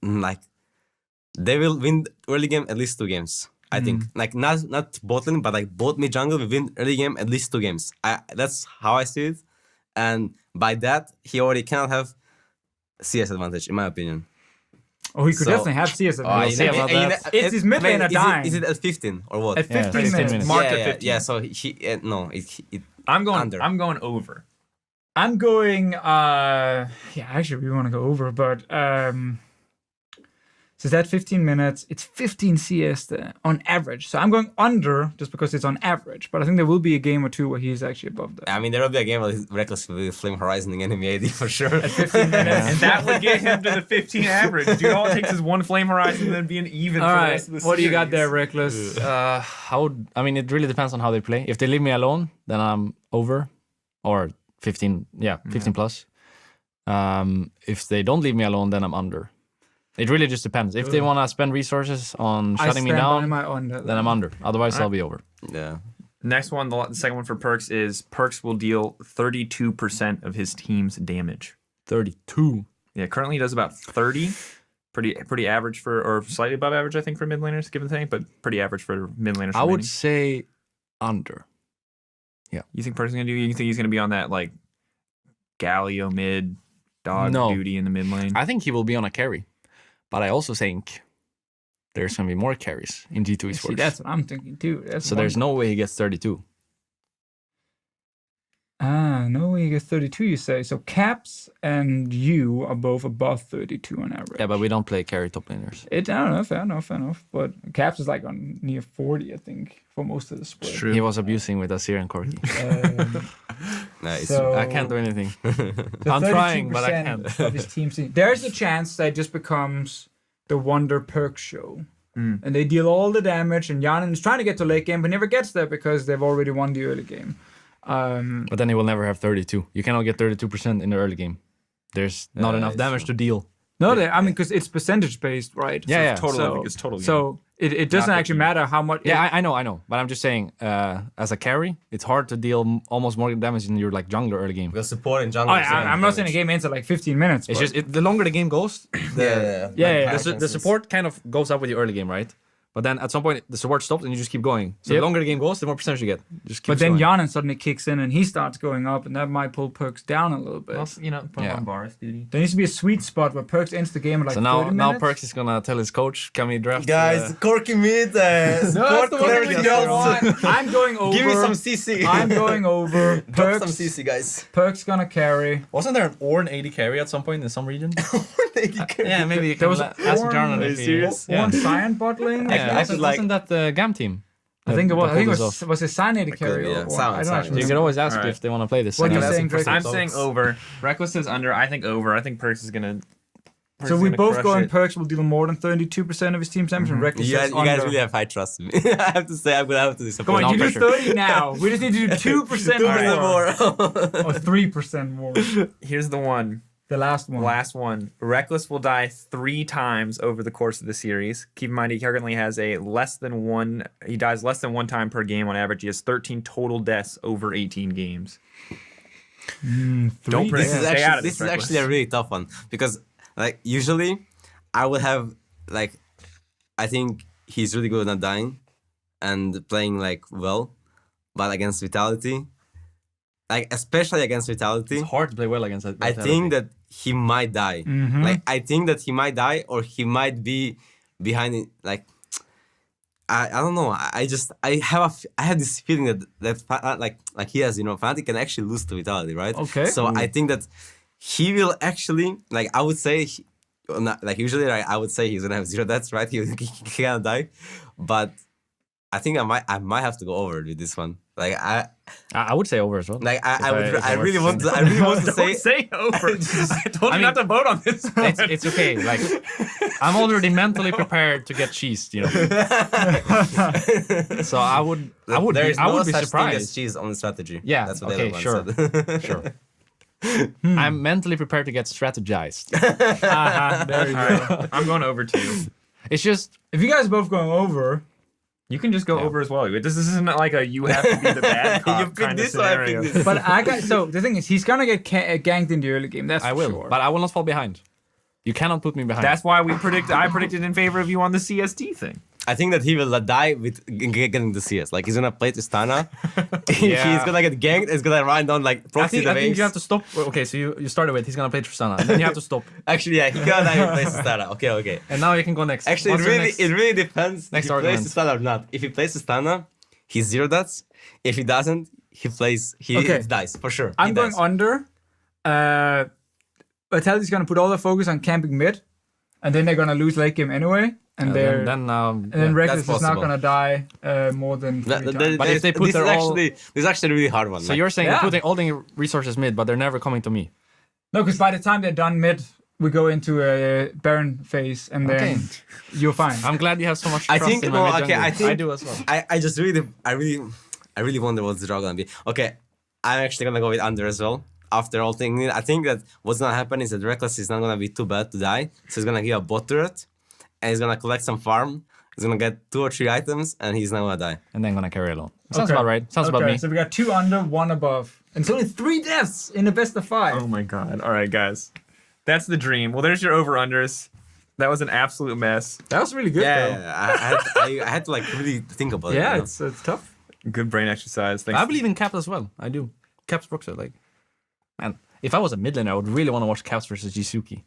they will win early game at least 2 games. I think like not bot lane, but like both mid jungle will win early game at least 2 games. That's how I see it, and by that he already cannot have CS advantage in my opinion. Oh, he could So- definitely have CS We'll advantage. see about that. It's his mid laner dying. Is it at 15 or what? At 15 15 minutes. minutes. Mark yeah, at yeah, 15. yeah. So no, it I'm going under. I'm going over. I'm going, actually we want to go over, but so that 15 minutes, it's 15 CS on average. So I'm going under just because it's on average, but I think there will be a game or two where he's actually above that. I mean, there will be a game where Rekkles will flame horizoning enemy AD for sure. At 15 minutes. And that would get him to the 15 average. Dude, all it takes is one flame horizon and then be an even All for the right, rest of the what do you got series. there, Rekkles? I mean, it really depends on how they play. If they leave me alone, then I'm over, or 15. Yeah, 15 plus. If they don't leave me alone, then I'm under. It really just depends. If they want to spend resources on shutting me I stand by down, my under. then I'm under. Otherwise, I'll be over. Yeah. Next one, the second one for Perkz is Perkz will deal 32% of his team's damage. 32. Yeah, currently he does about 30. Pretty average for, or slightly above average, I think, for mid laners, give and take, but pretty average for mid laners. I would remaining. say under. You think Perkz is gonna do? You think he's gonna be on that like Galio mid dog No. duty in the mid lane? I think he will be on a carry. But I also think there's going to be more carries in G2 Esports. See, that's what I'm thinking too. So there's no way he gets 32. No way he gets 32, you say. So Caps and you are both above 32 on average. Yeah, but we don't play carry top laners. I don't know, fair enough. But Caps is like on near 40, I think, for most of the split. True. He was abusing with Azir and Corki. Nice. So- I can't do anything. So I'm trying, but I 32% can't. of his team's team. There's a chance that it just becomes the Wonder Perk show. And they deal all the damage, and Yanin is trying to get to late game, but never gets there because they've already won the early game. But then he will never have 32. You cannot get 32% in the early game. There's not enough it's damage to deal. No, I mean, because it's percentage based, right? Yeah, yeah. Total, it's total. So it doesn't Not actually matter how much. Yeah, I know. But I'm just saying, as a carry, it's hard to deal almost more damage in your like jungler early game. Because support and jungle. I'm not saying the game ends at like 15 minutes. It's but- just the longer the game goes, Yeah. the support kind of goes up with your early game, right? But then at some point the support stops and you just keep going. So the longer the game goes, the more percentage you get. Just keep But then going. Yanin suddenly kicks in and he starts going up, and that might pull Perkz down a little bit. Put him Yeah. on bars, duty. There needs to be a sweet spot where Perkz ends the game at like So now 30 now minutes. Perkz is gonna tell his coach, can we draft Guys, Corky mid. Support the one clarity we don't also. want. I'm going over. Give me some CC. I'm going over. Drop some Perkz, CC, guys. Perkz gonna carry. Wasn't there an Ornn 80 carry at some point in some region? Yeah, maybe you There can was ask Jarnon Are you if he... serious? Yeah. One Cyan bot lane. Yeah, Actually, wasn't that the GAM team? I think it was. I think it pulled this was a Cyan carry. yeah. Or Sound, I don't sound. actually You know. can always ask Alright. if they want to play this. What are you And saying, Drake? I'm saying over. Rekkles says under. I think over. I think Perkz is gonna. So we both go in in. Perkz will deal more than 32% of his team's damage, and Rekkles You says guys under. really have high trust in me. I have to say, I'm gonna have to Come disappoint. on, No you do pressure. 30 now. We just need to do 2% more. Or 3% more. Here's the one. The last one. Last one. Rekkles will die 3 times over the course of the series. Keep in mind he currently has a less than one. He dies less than 1 time per game on average. He has 13 total deaths over 18 games. Don't This is stay out actually of this is Rekkles. actually a really tough one because like usually I would have like, I think he's really good at not dying and playing like well, but against Vitality, like especially against Vitality, It's hard to play well against that. I think that he might die. Like I think that he might die, or he might be behind it. Like I don't know. I have this feeling that like he has, Fnatic can actually lose to Vitality, right? Okay. So I think that he will actually, like, I would say. Usually, I would say he's gonna have 0 deaths, right? He can't die, but I think I might have to go over with this one. Like I would say over as well. like I really want to Don't say over. I told you not to vote on this. It's okay. Like I'm already mentally prepared to get cheesed, So I would There is no be such thing as surprised. cheese on the strategy. Yeah. That's what Okay. the other Sure. one said. Sure. I'm mentally prepared to get strategized. There you go. I'm going over too. It's just If you guys are both going over, You can just go over as well. This isn't like a you have to be the bad cop You pick kind of this or I pick scenario. this. but so the thing is, he's gonna get ganked in the early game. That's I for will, sure. but I will not fall behind. You cannot put me behind. That's why I predicted in favor of you on the CST thing. I think that he will die with getting the CS. Like he's gonna play Tristana. Yeah. He's gonna get ganked. He's gonna run down like proxy the I think base. you have to stop. Okay, so you started with he's gonna play Tristana, and then you have to stop, Actually, yeah, he gonna die with play Tristana. Okay. and now you can go next. Actually, What's your next? it really depends next if he plays argument? Tristana or not. If he plays Tristana, he's 0 deaths. If he doesn't, he Okay. dies for sure. I'm He going dies. under. Vitality's gonna put all their focus on camping mid, and then they're gonna lose late game anyway. And then then yeah. Rekkles that's is not possible. gonna die more than 3 times. But if they put this their is all- actually this is actually a really hard one. So like- you're saying Yeah. they're putting all the resources mid, but they're never coming to me. No, because by the time they're done mid, we go into a Baron phase, and then Okay. you're fine. I'm glad you have so much I trust think- in no, my mid okay, jungle. I think- I do as well. I really wonder what's the draw gonna be. Okay, I'm actually gonna go with under as well. After all things, I think that what's gonna happen is that Rekkles is not gonna be too bad to die. So he's gonna give a bot turret, and he's gonna collect some farm. He's gonna get 2 or 3 items, and he's not gonna die. And then gonna carry alone. Sounds Okay. about right. Sounds about me. So we got 2 under, 1 above, and it's only 3 deaths in the best of 5. Oh my god. All right, guys. That's the dream. Well, there's your over-unders. That was an absolute mess. That was really good, though. Yeah, I had to like really think about it. Yeah, you know? it's tough. Good brain exercise. Thanks. I believe in Caps as well. I do. Caps Broxer, like. And if I was a mid laner, I would really want to watch Caps versus Jisuke.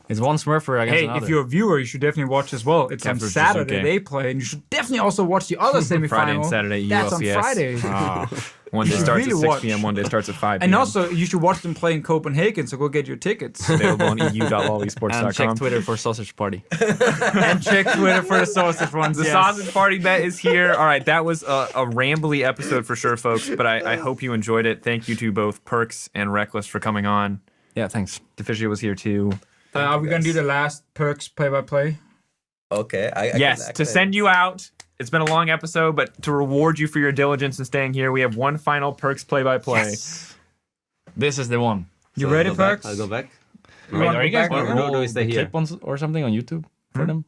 It's one Smurfer against Hey, another. if you're a viewer, you should definitely watch as well. It's on Caps versus Saturday Suzuki. they play, and you should definitely also watch the other semifinal. Friday and Saturday. That's on ULCS. Friday. Ah. One day You starts really at 6 watch. p.m., one day starts at 5 p.m. And also, you should watch them play in Copenhagen, so go get your tickets. available on and check eu.lollysports.com. Twitter for Sausage Party. And check Twitter for the sausage ones. The yes. sausage party bet is here. All right, that was a rambly episode for sure, folks, but I hope you enjoyed it. Thank you to both Perkz and Rekkles for coming on. Yeah, thanks. Deficio was here too. Are we going to do the last Perkz play-by-play? Okay. Yes, to send you out. It's been a long episode, but to reward you for your diligence in staying here, we have one final Perkz play-by-play. This is the one. You ready, Perkz? I'll go back. You Wait, wanna are go you guys back? going to Or roll do we stay the here? clip on or something on YouTube for them?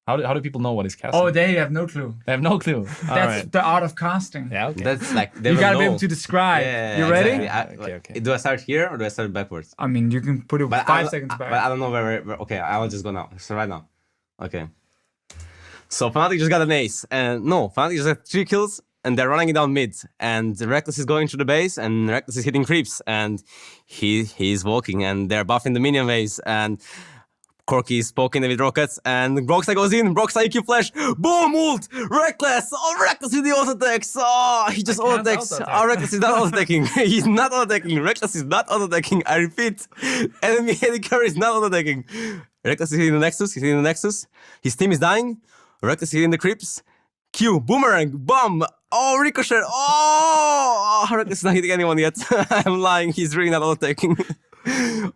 How do people know what is casting? Oh, they have no clue. They have no clue. All That's right. the art of casting. Yeah, okay. That's like they You will got to be know. able to describe. Yeah, You ready? exactly. Okay. Do I start here or do I start backwards? I mean, you can put it But 5 seconds But back. I don't know where. Okay, I will just go now. So right now. Okay. So Fnatic just got an ace, and no, Fnatic just got 3 kills, and they're running it down mid, and Rekkles is going through the base, and Rekkles is hitting creeps, and he's walking, and they're buffing the minion waves, and Corki is poking them with rockets, and Broxai goes in, Broxai EQ flash, boom, ult, Rekkles, Rekkles with the auto attacks, he just auto attacks, Rekkles is not auto attacking, he's not auto attacking, Rekkles is not auto attacking, I repeat, enemy heavy carry is not auto attacking, Rekkles is hitting the Nexus, his team is dying, Rekkles is hitting the creeps, Q, boomerang, bomb, ricochet, Rekkles is not hitting anyone yet, I'm lying, he's really not auto attacking,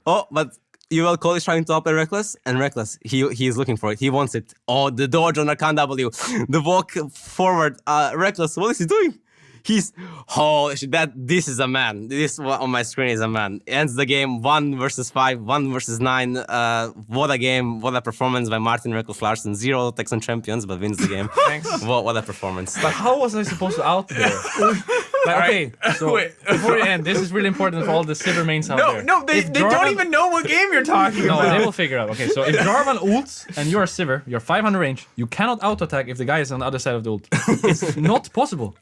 but UL Cole is trying to outplay Rekkles, and Rekkles, he is looking for it. He wants it. The dodge on Arcan W. The walk forward. Rekkles, what is he doing? He's... Holy shit, this is a man. This one on my screen is a man. Ends the game 1 versus 5, 1 versus 9. What a game. What a performance by Martin Rekkles Larsen. 0 Texan champions, but wins the game. Thanks. What a performance. But how was I supposed to out there? But okay, so Wait. before we end, this is really important for all the Sivir mains out No, there. no, they If don't Jarvan- even know what game you're talking No, about. they will figure out. Okay, so if Jarvan ults and you're a Sivir, you're 500 range, you cannot auto-attack if the guy is on the other side of the ult. It's not possible.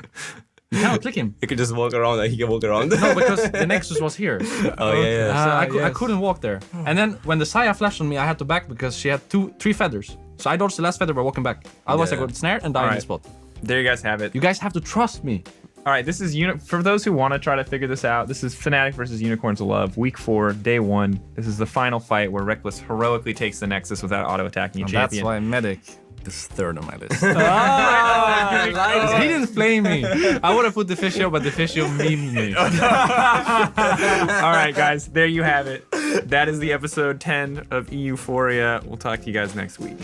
You cannot click him. He could just walk around, like he can walk around. No, because the Nexus was here. Oh, yeah. So I yes. couldn't walk there. And then when the Saya flashed on me, I had to back because she had 3 feathers. So I dodged the last feather by walking back. Otherwise, I Yeah. got snared and died in Alright. the spot. There you guys have it. You guys have to trust me. All right, this is for those who want to try to figure this out. This is Fnatic versus Unicorns of Love, week 4, day 1. This is the final fight where Rekkles heroically takes the Nexus without auto-attacking a And champion. that's why Medic is 3rd on my list. Ah, He didn't flame me. I would have put Deficio, but Deficio memed me. All right, guys, there you have it. That is the episode 10 of EUphoria. We'll talk to you guys next week.